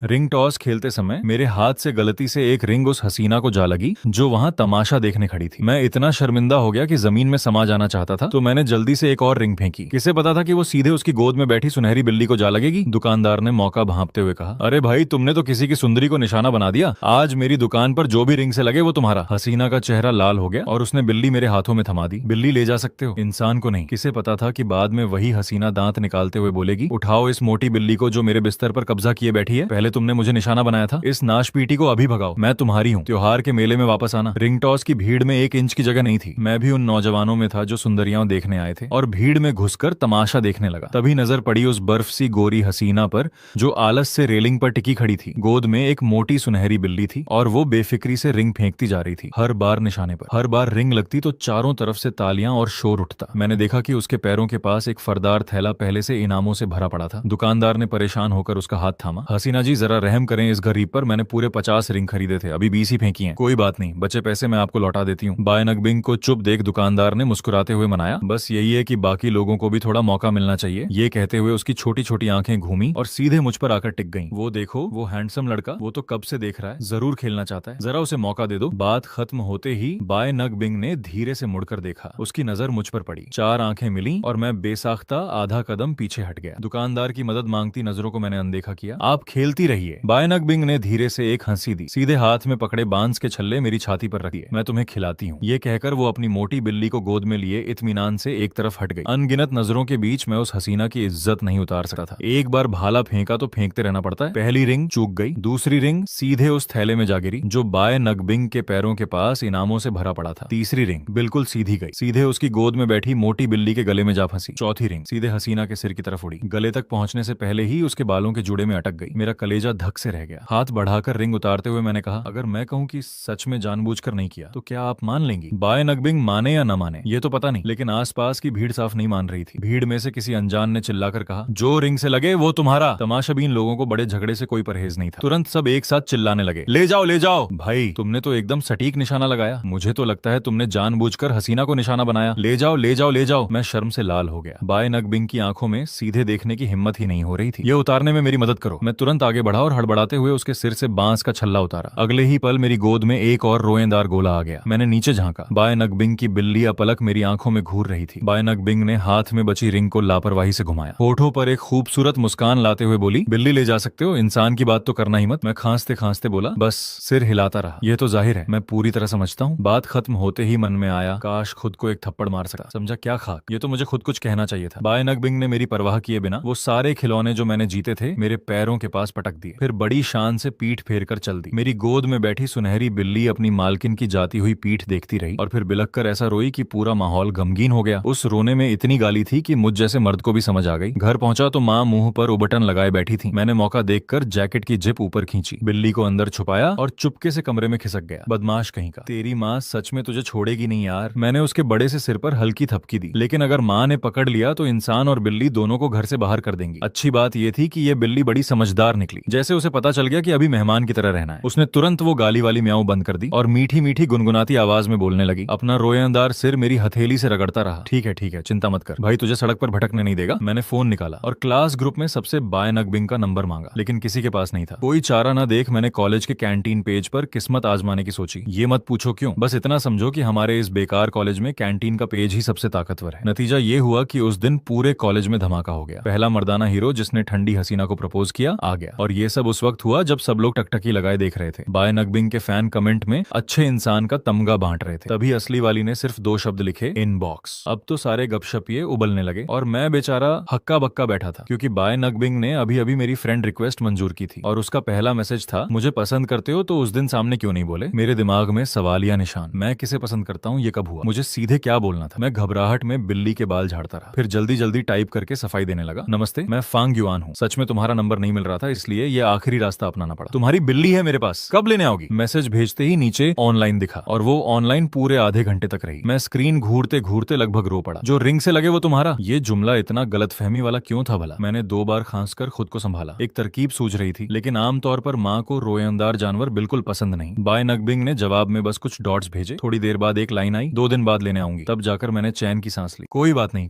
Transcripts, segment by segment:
Ring toss खेलते समय मेरे हाथ से गलती से एक रिंग उस हसीना को जा लगी जो वहां तमाशा देखने खड़ी थी। मैं इतना शर्मिंदा हो गया कि जमीन में समा जाना चाहता था, तो मैंने जल्दी से एक और रिंग फेंकी। किसे पता था कि वो सीधे उसकी गोद में बैठी सुनहरी बिल्ली को जा लगेगी। दुकानदार ने मौका भांपते हुए कहा, अरे भाई, तुमने तो किसी की सुंदरी को निशाना बना दिया। आज मेरी दुकान पर जो भी रिंग से लगे वो तुम्हारा। हसीना का चेहरा लाल हो गया और उसने बिल्ली मेरे हाथों में थमा दी। बिल्ली ले जा सकते हो, इंसान को नहीं। किसे पता था कि बाद में वही हसीना दांत निकालते हुए बोलेगी, उठाओ इस मोटी बिल्ली को जो मेरे बिस्तर पर कब्जा किए बैठी है। पहले तुमने मुझे निशाना बनाया था, इस नाशपीटी को अभी भगाओ। मैं तुम्हारी हूँ, त्योहार के मेले में वापस आना। रिंग टॉस की भीड़ में 1 इंच की जगह नहीं थी। मैं भी उन नौजवानों में था जो सुंदरियां देखने आए थे और भीड़ में घुसकर तमाशा देखने लगा। तभी नजर पड़ी उस बर्फ सी गोरी हसीना पर जो आलस से रेलिंग पर टिकी खड़ी थी। गोद में एक मोटी सुनहरी बिल्ली थी और वो बेफिक्री से रिंग फेंकती जा रही थी, हर बार निशाने पर। हर बार रिंग लगती तो चारों तरफ से तालियां और शोर उठता। मैंने देखा कि उसके पैरों के पास एक फरदार थैला पहले से इनामों से भरा पड़ा था। दुकानदार ने परेशान होकर उसका हाथ थामा। हसीना जी, जरा रहम करें इस गरीब पर। मैंने पूरे 50 रिंग खरीदे थे, अभी 20 ही फेंकी हैं। कोई बात नहीं, बचे पैसे मैं आपको लौटा देती हूँ। बाय नगबिंग को चुप देख दुकानदार ने मुस्कुराते हुए मनाया, बस यही है कि बाकी लोगों को भी थोड़ा मौका मिलना चाहिए। ये कहते हुए उसकी छोटी छोटी आंखें घूमी और सीधे मुझ पर आकर टिक गईं। वो देखो, वो हैंडसम लड़का, वो तो कब से देख रहा है, जरूर खेलना चाहता है, जरा उसे मौका दे दो। बात खत्म होते ही बाय नगबिंग ने धीरे से मुड़कर देखा। उसकी नजर मुझ पर पड़ी, 4 आंखें मिली और मैं बेसाख्ता आधा कदम पीछे हट गया। दुकानदार की मदद मांगती नजरों को मैंने अनदेखा किया। आप खेलती रहिए। बाय नगबिंग ने धीरे से एक हंसी दी, सीधे हाथ में पकड़े बांस के छल्ले मेरी छाती पर रख दिए। मैं तुम्हें खिलाती हूँ, ये कहकर वो अपनी मोटी बिल्ली को गोद में लिए इत्मीनान से एक तरफ हट गई। अनगिनत नजरों के बीच मैं उस हसीना की इज्जत नहीं उतार सकता था। एक बार भाला फेंका तो फेंकते रहना पड़ता है। पहली रिंग चूक गई, दूसरी रिंग सीधे उस थैले में जा गिरी जो बाय नगबिंग के पैरों के पास इनामों से भरा पड़ा था। तीसरी रिंग बिल्कुल सीधी गई, सीधे उसकी गोद में बैठी मोटी बिल्ली के गले में जा फंसी। चौथी रिंग सीधे हसीना के सिर की तरफ उड़ी, गले तक पहुंचने से पहले ही उसके बालों के जुड़े में अटक गई। मेरा कलेजा धक से रह गया। हाथ बढ़ाकर रिंग उतारते हुए मैंने कहा, अगर मैं कहूं कि सच में जानबूझकर नहीं किया तो क्या आप मान लेंगी? बाय नगबिंग माने या न माने ये तो पता नहीं, लेकिन आसपास की भीड़ साफ नहीं मान रही थी। भीड़ में से किसी अनजान ने चिल्लाकर कहा, जो रिंग से लगे वो तुम्हारा। तमाशाबीन लोगों को बड़े झगड़े से कोई परहेज नहीं था। तुरंत सब एक साथ चिल्लाने लगे, ले जाओ ले जाओ। भाई, तुमने तो एकदम सटीक निशाना लगाया। मुझे तो लगता है तुमने जानबूझकर हसीना को निशाना बनाया। ले जाओ ले जाओ ले जाओ। मैं शर्म से लाल हो गया। बाय नगबिंग की आंखों में सीधे देखने की हिम्मत ही नहीं हो रही थी। ये उतारने में मेरी मदद करो। मैं तुरंत आगे बढ़ा और हड़बड़ाते हुए उसके सिर से बांस का छल्ला उतारा। अगले ही पल मेरी गोद में एक और रोएंदार गोला आ गया। मैंने नीचे झांका। बाय नगबिंग की बिल्ली अपलक मेरी आंखों में घूर रही थी। बाय नगबिंग ने हाथ में बची रिंग को लापरवाही से घुमाया। होठों पर एक खूबसूरत मुस्कान लाते हुए बोली, बिल्ली ले जा सकते हो, इंसान की बात तो करना ही मत। मैं खांसते खांसते बोला, बस सिर हिलाता रहा। ये तो जाहिर है मैं पूरी तरह समझता हूँ। बात खत्म होते ही मन में आया, काश खुद को एक थप्पड़ मार सकता। समझा क्या खाक, ये तो मुझे खुद कुछ कहना चाहिए था। बाय नगबिंग ने मेरी परवाह किए बिना वो सारे खिलौने जो मैंने जीते थे मेरे पैरों के पास पटक दिए। फिर बड़ी शान से पीठ फेर कर चल दी। मेरी गोद में बैठी सुनहरी बिल्ली अपनी मालकिन की जाती हुई पीठ देखती रही और फिर बिलक कर ऐसा रोई कि पूरा माहौल गमगीन हो गया। उस रोने में इतनी गाली थी कि मुझ जैसे मर्द को भी समझ आ गई। घर पहुंचा तो माँ मुंह पर उबटन लगाए बैठी थी। मैंने मौका देखकर जैकेट की जिप ऊपर खींची, बिल्ली को अंदर छुपाया और चुपके से कमरे में खिसक गया। बदमाश कहीं का, तेरी माँ सच में तुझे छोड़ेगी नहीं यार। मैंने उसके बड़े से सिर पर हल्की थपकी दी, लेकिन अगर माँ ने पकड़ लिया तो इंसान और बिल्ली दोनों को घर से बाहर कर देंगी। अच्छी बात यह थी कि यह बिल्ली बड़ी समझदार निकली। जैसे उसे पता चल गया कि अभी मेहमान की तरह रहना है, उसने तुरंत वो गाली वाली म्याऊं बंद कर दी और मीठी मीठी गुनगुनाती आवाज में बोलने लगी। अपना रोएंदार सिर मेरी हथेली से रगड़ता रहा। ठीक है, चिंता मत कर भाई, तुझे सड़क पर भटकने नहीं देगा। मैंने फोन निकाला और क्लास ग्रुप में सबसे बाय नगबिंग का नंबर मांगा, लेकिन किसी के पास नहीं था। कोई चारा न देख मैंने कॉलेज के कैंटीन पेज पर किस्मत आजमाने की सोची। ये मत पूछो क्यों, बस इतना समझो कि हमारे इस बेकार कॉलेज में कैंटीन का पेज ही सबसे ताकतवर है। नतीजा ये हुआ कि उस दिन पूरे कॉलेज में धमाका हो गया। पहला मर्दाना हीरो जिसने ठंडी हसीना को प्रपोज किया आ गया, और ये सब उस वक्त हुआ जब सब लोग टकटकी लगाए देख रहे थे। बाय नगबिंग के फैन कमेंट में अच्छे इंसान का तमगा बांट रहे थे। तभी असली वाली ने सिर्फ 2 शब्द लिखे, इनबॉक्स। अब तो सारे गपशपिये उबलने लगे और मैं बेचारा हक्का बक्का बैठा था, क्योंकि बाय नगबिंग ने अभी अभी मेरी फ्रेंड रिक्वेस्ट मंजूर की थी और उसका पहला मैसेज था, मुझे पसंद करते हो तो उस दिन सामने क्यों नहीं बोले। मेरे दिमाग में सवालिया निशान। मैं किसे पसंद करता हूँ, ये कब हुआ, मुझे सीधे क्या बोलना था। मैं घबराहट में बिल्ली के बाल झाड़ता रहा, फिर जल्दी जल्दी टाइप करके सफाई देने लगा। नमस्ते, मैं फांग युआन हूँ। सच में तुम्हारा नंबर नहीं मिल रहा था, इसलिए ये आखिरी रास्ता अपनाना पड़ा। तुम्हारी बिल्ली है मेरे पास, कब लेने आओगी? मैसेज भेजते ही नीचे ऑनलाइन दिखा और वो ऑनलाइन पूरे आधे घंटे तक रही। मैं स्क्रीन घूरते घूरते लगभग रो पड़ा। जो रिंग से लगे वो तुम्हारा, ये जुमला इतना गलतफहमी वाला क्यों था भला? मैंने 2 बार खांसकर खुद को संभाला। एक तरकीब सूझ रही थी, लेकिन आमतौर पर माँ को रोएंदार जानवर बिल्कुल पसंद नहीं। बाय नगबिंग ने जवाब में बस कुछ डॉट्स भेजे। थोड़ी देर बाद एक लाइन आई, 2 दिन बाद लेने आऊंगी। तब जाकर मैंने चैन की सांस ली। कोई बात नहीं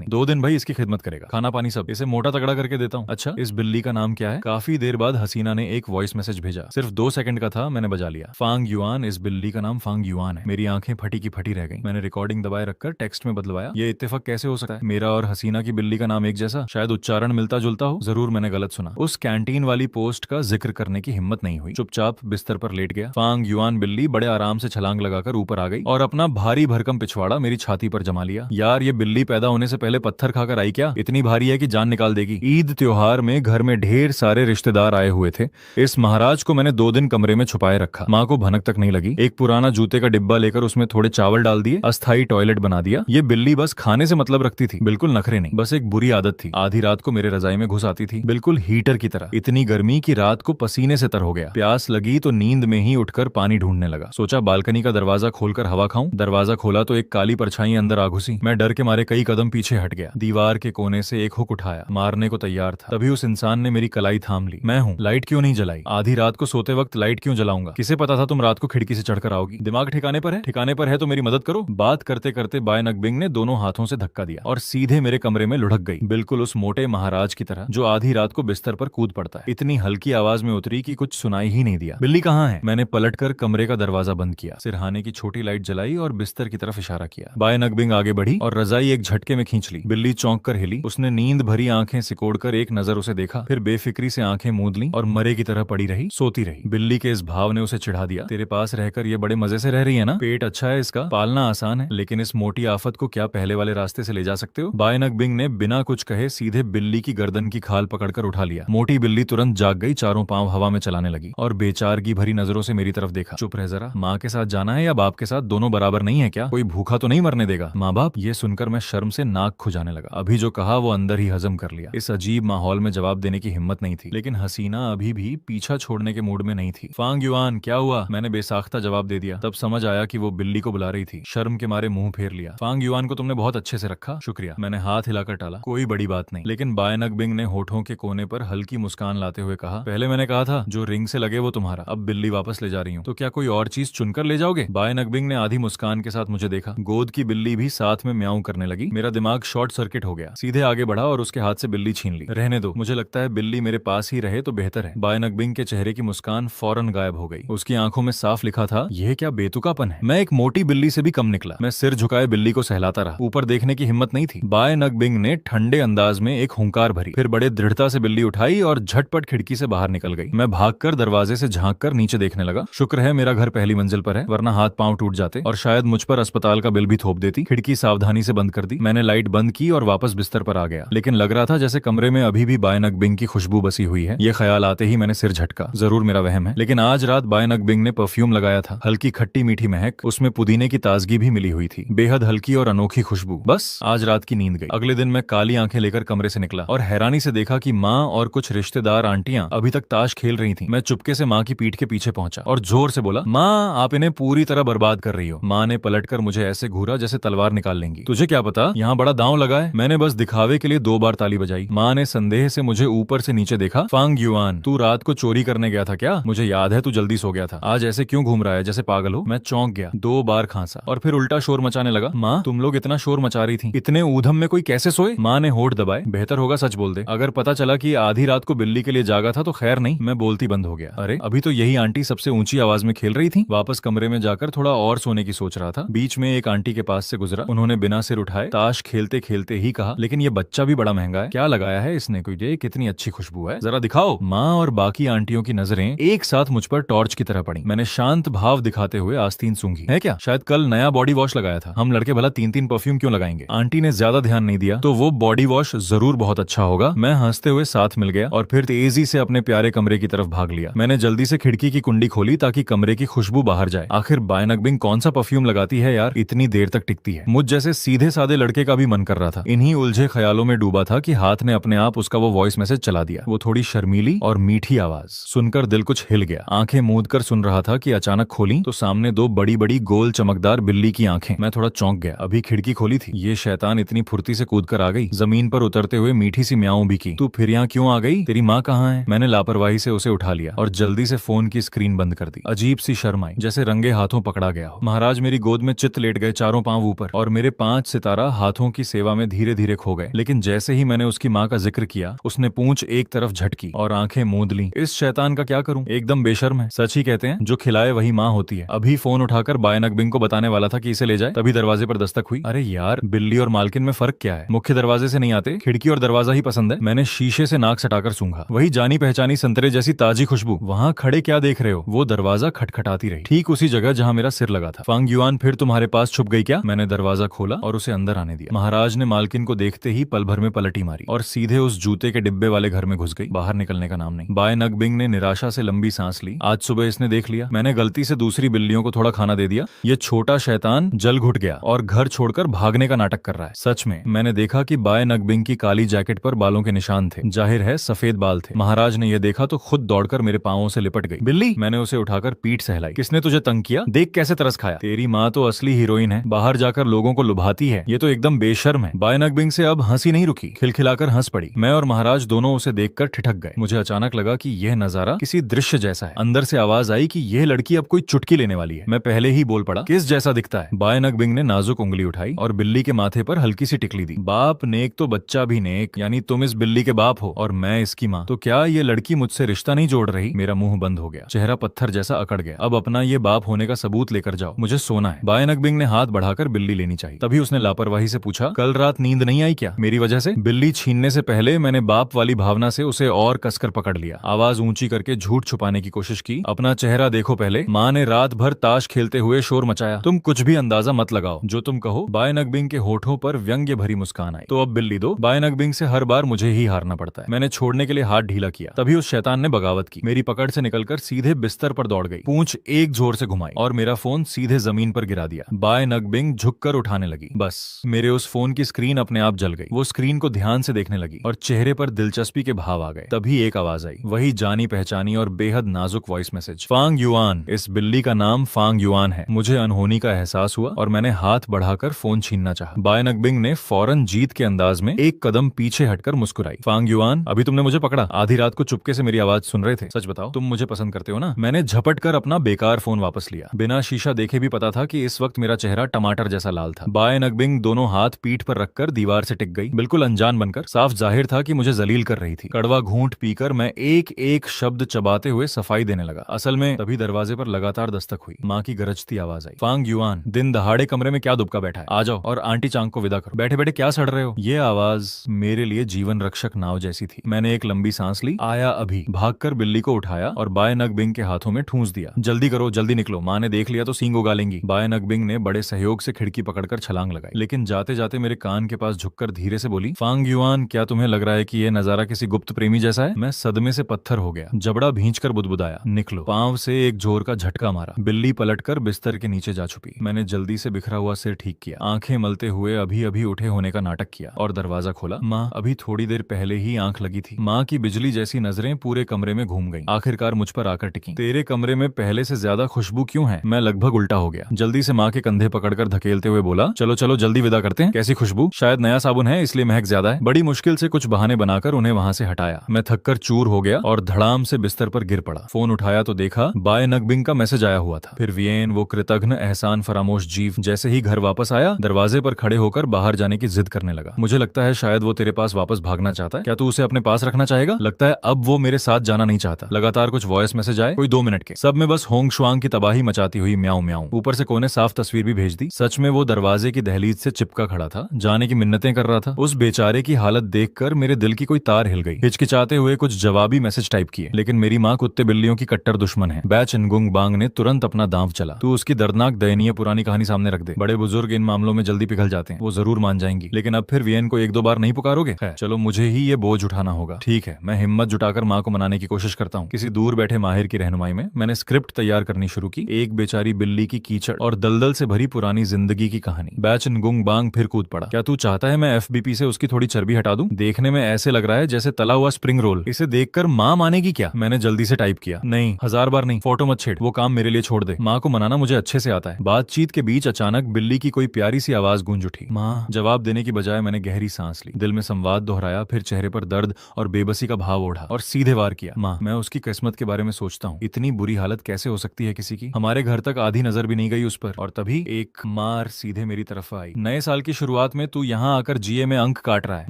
2 दिन भाई इसकी खिदमत करेगा, खाना पानी सब, इसे मोटा तगड़ा करके देता हूँ। अच्छा, इस बिल्ली का नाम क्या है? काफी काफी देर बाद हसीना ने एक वॉइस मैसेज भेजा, सिर्फ 2 सेकंड का था, मैंने बजा लिया। फांग युआन, इस बिल्ली का नाम फांग युआन है। मेरी आंखें फटी की फटी रह गईं। मैंने रिकॉर्डिंग दबाए रखकर टेक्स्ट में बदलवाया, ये इत्तेफाक कैसे हो सकता है? मेरा और हसीना की बिल्ली का नाम एक जैसा, शायद उच्चारण मिलता जुलता हो। जरूर मैंने गलत सुना। उस कैंटीन वाली पोस्ट का जिक्र करने की हिम्मत नहीं हुई, चुपचाप बिस्तर पर लेट गया। फांग युआन बिल्ली बड़े आराम से छलांग लगाकर ऊपर आ गई और अपना भारी भरकम पिछवाड़ा मेरी छाती पर जमा लिया। यार, ये बिल्ली पैदा होने से पहले पत्थर खाकर आई क्या? इतनी भारी है कि जान निकाल देगी। ईद त्योहार में घर में ढेर सारे रिश्तेदार आए हुए थे। इस महाराज को मैंने 2 दिन कमरे में छुपाए रखा। माँ को भनक तक नहीं लगी। एक पुराना जूते का डिब्बा लेकर उसमें थोड़े चावल डाल दिए, अस्थाई टॉयलेट बना दिया। ये बिल्ली बस खाने से मतलब रखती थी, बिल्कुल नखरे नहीं। बस एक बुरी आदत थी, आधी रात को मेरे रजाई में घुस आती थी, बिल्कुल हीटर की तरह। इतनी गर्मी की रात को पसीने से तर हो गया। प्यास लगी तो नींद में ही उठकर पानी ढूंढने लगा। सोचा बालकनी का दरवाजा खोलकर हवा खाऊं। दरवाजा खोला तो एक काली परछाई अंदर आ घुसी। मैं डर के मारे कई कदम पीछे हट गया। दीवार के कोने से एक हुक उठाया, मारने को तैयार था। तभी उस इंसान ने मेरी कलाई थाम ली। मैं हूँ, लाइट क्यों नहीं जलाई? आधी रात को सोते वक्त लाइट क्यों जलाऊंगा? किसे पता था तुम रात को खिड़की से चढ़कर आओगी? दिमाग ठिकाने पर है? ठिकाने पर है तो मेरी मदद करो। बात करते करते बाय नकबिंग ने दोनों हाथों से धक्का दिया और सीधे मेरे कमरे में लुढ़क गई, बिल्कुल उस मोटे महाराज की तरह जो आधी रात को बिस्तर पर कूद पड़ता है। इतनी हल्की आवाज में उतरी कि कुछ सुनाई ही नहीं दिया। बिल्ली कहाँ है? मैंने पलटकर कमरे का दरवाजा बंद किया, सिरहाने की छोटी लाइट जलाई और बिस्तर की तरफ इशारा किया। बाय नकबिंग आगे बढ़ी और रजाई एक झटके में खींच ली। बिल्ली चौंक कर हिली। उसने नींद भरी आंखें सिकोड़कर एक नजर उसे देखा, फिर बेफिक्री से आंखें मूंद ली और मरे की तरह पड़ी रही, सोती रही। बिल्ली के इस भाव ने उसे चिढ़ा दिया। तेरे पास रहकर ये बड़े मजे से रह रही है ना? पेट अच्छा है इसका, पालना आसान है, लेकिन इस मोटी आफत को क्या पहले वाले रास्ते से ले जा सकते हो? बाय नकबिंग ने बिना कुछ कहे सीधे बिल्ली की गर्दन की खाल पकड़कर उठा लिया। मोटी बिल्ली तुरंत जाग गई, चारों पांव हवा में चलाने लगी और बेचारगी भरी नजरों से मेरी तरफ देखा। चुप रह जरा, माँ के साथ जाना है या बाप के साथ? दोनों बराबर नहीं है क्या? कोई भूखा तो नहीं मरने देगा? माँ बाप? ये सुनकर मैं शर्म से नाक खुजाने लगा। अभी जो कहा वो अंदर ही हजम कर लिया। इस अजीब माहौल में जवाब देने की हिम्मत नहीं थी, लेकिन हसीना अभी भी पीछा छोड़ने के मूड में नहीं थी। फांग युआन, क्या हुआ? मैंने बेसाख्ता जवाब दे दिया। तब समझ आया कि वो बिल्ली को बुला रही थी। शर्म के मारे मुंह फेर लिया। फांग युआन को तुमने बहुत अच्छे से रखा, शुक्रिया। मैंने हाथ हिलाकर टाला, कोई बड़ी बात नहीं। लेकिन बाय नकबिंग ने होठों के कोने पर हल्की मुस्कान लाते हुए कहा, पहले मैंने कहा था जो रिंग से लगे वो तुम्हारा, अब बिल्ली वापस ले जा रही हूँ तो क्या कोई और चीज चुनकर ले जाओगे? बाय नकबिंग ने आधी मुस्कान के साथ मुझे देखा। गोद की बिल्ली भी साथ में म्याऊं करने लगी। मेरा दिमाग शॉर्ट सर्किट हो गया। सीधे आगे बढ़ा और उसके हाथ से बिल्ली छीन ली। रहने दो, मुझे लगता है बिल्ली मेरे पास ही रहे तो बेहतर है। बाय नकबिंग के चेहरे की मुस्कान फौरन गायब हो गई। उसकी आंखों में साफ लिखा था, यह क्या बेतुकापन है? मैं एक मोटी बिल्ली से भी कम निकला। मैं सिर झुकाए बिल्ली को सहलाता रहा, ऊपर देखने की हिम्मत नहीं थी। बाय नकबिंग ने ठंडे अंदाज में एक हुंकार भरी, फिर बड़े दृढ़ता से बिल्ली उठाई और झटपट खिड़की से बाहर निकल गई। मैं भागकर दरवाजे से झांककर नीचे देखने लगा। शुक्र है मेरा घर पहली मंजिल पर है, वरना हाथ पांव टूट जाते और शायद मुझ पर अस्पताल का बिल भी थोप देती। खिड़की सावधानी से बंद कर दी। मैंने लाइट बंद की और वापस बिस्तर पर आ गया, लेकिन लग रहा था जैसे कमरे में अभी भी बाय नकबिंग की खुशबू बसी हुई है। ये ख्याल आते ही मैंने सिर झटका। जरूर मेरा वहम है, लेकिन आज रात बाय नकबिंग ने परफ्यूम लगाया था, हल्की खट्टी मीठी महक, उसमें पुदीने की ताजगी भी मिली हुई थी, बेहद हल्की और अनोखी खुशबू। बस आज रात की नींद गई। अगले दिन मैं काली आंखें लेकर कमरे से निकला और हैरानी से देखा कि माँ और कुछ रिश्तेदार आंटियां अभी तक ताश खेल रही थी। मैं चुपके से माँ की पीठ के पीछे पहुंचा और जोर से बोला, माँ आप इन्हें पूरी तरह बर्बाद कर रही हो। माँ ने पलटकर मुझे ऐसे घूरा जैसे तलवार निकाल लेंगी। तुझे क्या पता यहाँ बड़ा दांव लगा है? मैंने बस दिखावे के लिए 2 बार ताली बजाई। माँ ने संदेह से मुझे ऊपर से नीचे देखा। फांग युआन, तू रात को चोरी करने गया था क्या? मुझे याद है तू जल्दी सो गया था, आज ऐसे क्यों घूम रहा है जैसे पागल हो? मैं चौंक गया, 2 बार खांसा और फिर उल्टा शोर मचाने लगा। माँ तुम लोग इतना शोर मचा रही थी, इतने ऊधम में कोई कैसे सोए? माँ ने होठ दबाए, बेहतर होगा सच बोल दे, अगर पता चला कि आधी रात को बिल्ली के लिए जागा था तो खैर नहीं। मैं बोलती बंद हो गया। अरे अभी तो यही आंटी सबसे ऊंची आवाज में खेल रही थी। वापस कमरे में जाकर थोड़ा और सोने की सोच रहा था। बीच में एक आंटी के पास से गुजरा, उन्होंने बिना सिर उठाए ताश खेलते खेलते ही कहा, लेकिन ये बच्चा भी बड़ा महंगा है, क्या लगाया है इसने? कोई ये कितनी अच्छी खुशबू है, जरा दिखाओ। माँ और बाकी आंटियों की नजरें एक साथ मुझ पर टॉर्च की तरह पड़ी। मैंने शांत भाव दिखाते हुए आस्तीन सूंघी। है क्या? शायद कल नया बॉडी वॉश लगाया था, हम लड़के भला 3-3 परफ्यूम क्यों लगाएंगे? आंटी ने ज्यादा ध्यान नहीं दिया, तो वो बॉडी वॉश जरूर बहुत अच्छा होगा। मैं हंसते हुए साथ मिल गया और फिर तेजी से अपने प्यारे कमरे की तरफ भाग लिया। मैंने जल्दी से खिड़की की कुंडी खोली ताकि कमरे की खुशबू बाहर जाए। आखिर बाय नकबिंग कौन सा परफ्यूम लगाती है यार, इतनी देर तक टिकती है? मुझ जैसे सीधे साधे लड़के का भी मन कर रहा था। इन्हीं उलझे ख्यालों में डूबा था कि हाथ ने अपने आप उसका वो वॉइस मैसेज चला दिया। वो थोड़ी शर्मीली और मीठी आवाज सुनकर दिल कुछ हिल गया। आंखें मूंद कर सुन रहा था कि अचानक खोली तो सामने 2 बड़ी बड़ी गोल चमकदार बिल्ली की आंखें। मैं थोड़ा चौंक गया। अभी खिड़की खोली थी, ये शैतान इतनी फुर्ती से कूद कर आ गई। जमीन पर उतरते हुए मीठी सी म्याऊं भी की। तू फिर यहाँ क्यों आ गई? तेरी माँ कहाँ है? मैंने लापरवाही से उसे उठा लिया और जल्दी से फोन की स्क्रीन बंद कर दी। अजीब सी शर्म आई, जैसे रंगे हाथों पकड़ा गया हो। महाराज मेरी गोद में चित लेट गए, चारों पांव ऊपर, और मेरे 5 सितारा हाथों की सेवा में धीरे धीरे खो गए। लेकिन जैसे ही मैंने उसकी माँ का जिक्र किया, उसने पूंछ एक तरफ झटकी की और आंखें मूंद ली। इस शैतान का क्या करूं, एकदम बेशर्म है। सच ही कहते हैं जो खिलाए वही माँ होती है। अभी फोन उठाकर बाय नकबिंग को बताने वाला था कि इसे ले जाए, तभी दरवाजे पर दस्तक हुई। अरे यार, बिल्ली और मालकिन में फर्क क्या है? मुख्य दरवाजे से नहीं आते, खिड़की और दरवाजा ही पसंद है। मैंने शीशे से नाक सटाकर सूंघा, वही जानी पहचानी संतरे जैसी ताजी खुशबू। वहाँ खड़े क्या देख रहे हो? वो दरवाजा खटखटाती रही, ठीक उसी जगह जहाँ मेरा सिर लगा था। फांग युआन फिर तुम्हारे पास छुप गई क्या? मैंने दरवाजा खोला और उसे अंदर आने दिया। महाराज ने मालकिन को देखते ही पल भर में पलटी मारी और सीधे उस जूते के डिब्बे वाले घर में घुस गई। बाहर निकलने का नाम नहीं। बाय नकबिंग ने निराशा से लंबी सांस ली। आज सुबह इसने देख लिया, मैंने गलती से दूसरी बिल्लियों को थोड़ा खाना दे दिया। ये छोटा शैतान जल घुट गया और घर छोड़कर भागने का नाटक कर रहा है। सच में मैंने देखा कि बाय नकबिंग की काली जैकेट पर बालों के निशान थे, जाहिर है सफेद बाल थे। महाराज ने यह देखा तो खुद दौड़कर मेरे पांवों से लिपट गई। बिल्ली, मैंने उसे उठाकर पीठ सहलाई। किसने तुझे तंग किया? देख कैसे तरस खाया। तेरी माँ तो असली हीरोइन है, बाहर जाकर लोगों को लुभाती है, ये तो एकदम बेशर्म है। बाय नकबिंग से अब हंसी नहीं रुकी, खिलखिलाकर हंस पड़ी। मैं और महाराज दोनों उसे देखकर ठिठक गए। मुझे अचानक लगा कि यह नजारा किसी दृश्य जैसा है। अंदर से आवाज आई कि यह लड़की अब कोई चुटकी लेने वाली है। मैं पहले ही बोल पड़ा, किस जैसा दिखता है? बाय नकबिंग ने नाजुक उंगली उठाई और बिल्ली के माथे पर हल्की सी टिकली दी। बाप नेक तो बच्चा भी नेक, यानी तुम इस बिल्ली के बाप हो और मैं इसकी माँ। तो क्या ये लड़की मुझसे रिश्ता नहीं जोड़ रही? मेरा मुंह बंद हो गया, चेहरा पत्थर जैसा अकड़ गया। अब अपना ये बाप होने का सबूत लेकर जाओ, मुझे सोना है। बाय नकबिंग ने हाथ बढ़ाकर बिल्ली लेनी चाहिए। तभी उसने लापरवाही से पूछा, कल रात नींद नहीं आई क्या मेरी वजह से? बिल्ली छीनने से पहले मैंने बाप वाली भावना से उसे और कसकर पकड़ लिया। आवाज ऊंची करके झूठ छुपाने की कोशिश की। अपना चेहरा देखो पहले। माँ ने रात भर ताश खेलते हुए शोर मचाया। तुम कुछ भी अंदाजा मत लगाओ, जो तुम कहो। बाय नकबिंग के होठों पर व्यंग्य भरी मुस्कान आई। तो अब बिल्ली दो। बाय नकबिंग से हर बार मुझे ही हारना पड़ता है। मैंने छोड़ने के लिए हाथ ढीला किया, तभी उस शैतान ने बगावत की। मेरी पकड़ से निकलकर सीधे बिस्तर पर दौड़ गई, पूंछ एक जोर से घुमाई और मेरा फोन सीधे जमीन पर गिरा दिया। बाय नकबिंग झुककर उठाने लगी। बस मेरे उस फोन की स्क्रीन अपने आप जल गई। वो स्क्रीन को ध्यान से देखने लगी और चेहरे पर दिलचस्पी के भाव आ गए। तभी एक आवाज आई, वही जानी पहचानी और बेहद नाजुक वॉइस मैसेज। फांग युआन, इस बिल्ली का नाम फांग युआन है। मुझे अनहोनी का एहसास हुआ और मैंने हाथ बढ़ाकर फोन छीनना चाहा। बाय नकबिंग ने फौरन जीत के अंदाज में एक कदम पीछे हटकर मुस्कुराई। फांग युआन, अभी तुमने मुझे पकड़ा? आधी रात को चुपके से मेरी आवाज सुन रहे थे। सच बताओ, तुम मुझे पसंद करते हो ना? मैंने झपट कर अपना बेकार फोन वापस लिया। बिना शीशा देखे भी पता था कि इस वक्त मेरा चेहरा टमाटर जैसा लाल था। बाय नकबिंग दोनों हाथ पीठ पर रखकर दीवार से टिक गई, बिल्कुल अनजान बनकर। साफ जाहिर था कि मुझे जलील कर रही थी। कड़वा घूंट पीकर मैं एक एक शब्द चबाते हुए सफाई देने लगा। असल में तभी दरवाजे पर लगातार दस्तक हुई। माँ की गरजती आवाज आई, फांग युआन, दिन दहाड़े कमरे में क्या दुबका बैठा है? आ जाओ और आंटी चांग को विदा करो। बैठे बैठे क्या सड़ रहे हो? ये आवाज मेरे लिए जीवन रक्षक नाव जैसी थी। मैंने एक लंबी सांस ली। आया अभी। भागकर बिल्ली को उठाया और बाय नकबिंग के हाथों में ठूंस दिया। जल्दी करो, जल्दी निकलो, माँ ने देख लिया तो सींग उगालेंगी। बाय नकबिंग ने बड़े सहयोग से खिड़की पकड़कर छलांग लगाई, लेकिन जाते जाते मेरे कान के पास झुककर धीरे से बोली, फांग युआन, क्या तुम्हें लग रहा है कि यह नजारा किसी गुप्त प्रेमी जैसा है? मैं सदमे से पत्थर हो गया, जबड़ा भींचकर बुदबुदाया, निकलो। पांव से एक जोर का झटका मारा। बिल्ली पलटकर बिस्तर के नीचे जा छुपी। मैंने जल्दी से बिखरा हुआ सिर ठीक किया, आंखें मलते हुए अभी अभी उठे होने का नाटक किया और दरवाजा खोला। माँ अभी थोड़ी देर पहले ही आंख लगी थी। माँ की बिजली जैसी नजरें पूरे कमरे में घूम गईं, आखिरकार मुझ पर आकर टिकी। तेरे कमरे में पहले से ज्यादा खुशबू क्यों है? मैं लगभग उल्टा हो गया। जल्दी से माँ के कंधे पकड़कर धकेलते हुए बोला, चलो चलो जल्दी विदा करते हैं। कैसी खुशबू? शायद नया साबुन है इसलिए महक ज्यादा है। बड़ी मुश्किल से कुछ बहाने बनाकर उन्हें वहां से हटाया। मैं थककर चूर हो गया और धड़ाम से बिस्तर पर गिर पड़ा। फोन उठाया तो देखा बाय नकबिंग का मैसेज आया हुआ था। फिर वियेन, वो कृतघ्न एहसान फरामोश जीव, जैसे ही घर वापस आया दरवाजे पर खड़े होकर बाहर जाने की जिद करने लगा। मुझे लगता है शायद वो तेरे पास वापस भागना चाहता है। क्या तू उसे अपने पास रखना चाहेगा? लगता है अब वो मेरे साथ जाना नहीं चाहता। लगातार कुछ वॉइस मैसेज आए, कोई 2 मिनट के। सब में बस होंग शुआंग की तबाही मचाती हुई म्याऊं म्याऊं। ऊपर से कोने साफ तस्वीर भी भेज दी। सच में वो दरवाजे की दहलीज से चिपका खड़ा था, जाने की मिन्नतें कर रहा था। उस बेचारे की हालत देखकर मेरे दिल की कोई तार हिल गई। हिचकिचाते हुए कुछ जवाबी मैसेज टाइप किए, लेकिन मेरी माँ कुत्ते बिल्लियों की कट्टर दुश्मन है। बै चिनगुंग बांग ने तुरंत अपना दांव चला। तू उसकी दर्दनाक दयनीय पुरानी कहानी सामने रख दे। बड़े बुजुर्ग इन मामलों में जल्दी पिघल जाते हैं, वो जरूर मान जाएंगी। लेकिन अब फिर वियेन को 1-2 बार नहीं पुकारोगे? चलो मुझे ही ये बोझ उठाना होगा। ठीक है, मैं हिम्मत जुटाकर माँ को मनाने की कोशिश करता हूँ। किसी दूर बैठे माहिर की रहनुमाई में मैंने स्क्रिप्ट तैयार करनी शुरू की। एक बेचारी बिल्ली की कीचड़ और दलदल से भरी पुरानी जिंदगी की कहानी। बै चिनगुंग बांग फिर कूद पड़ा। क्या तू चाहता है मैं एफबीपी से उसकी थोड़ी चर्बी हटा दूं? देखने में ऐसे लग रहा है जैसे तला हुआ स्प्रिंग रोल। इसे देखकर माँ मानेगी क्या? मैंने जल्दी से टाइप किया। नहीं, 1000 बार नहीं, फोटो मत छेड़, वो काम मेरे लिए छोड़ दे। माँ को मनाना मुझे अच्छे से आता है। बातचीत के बीच अचानक बिल्ली की कोई प्यारी सी आवाज गूंज उठी। माँ। जवाब देने की बजाय मैंने गहरी सांस ली, दिल में संवाद दोहराया, फिर चेहरे पर दर्द और बेबसी का भाव ओढ़ा और सीधे वार किया। माँ, मैं उसकी किस्मत के बारे में सोचता हूँ। इतनी बुरी हालत कैसे हो सकती है किसी की? हमारे घर तक आधी नजर भी नहीं गई उस पर। और तभी एक मार सीधे मेरी तरफ आई। नए साल की शुरुआत में तू यहाँ आकर जीए में अंक काट रहा है।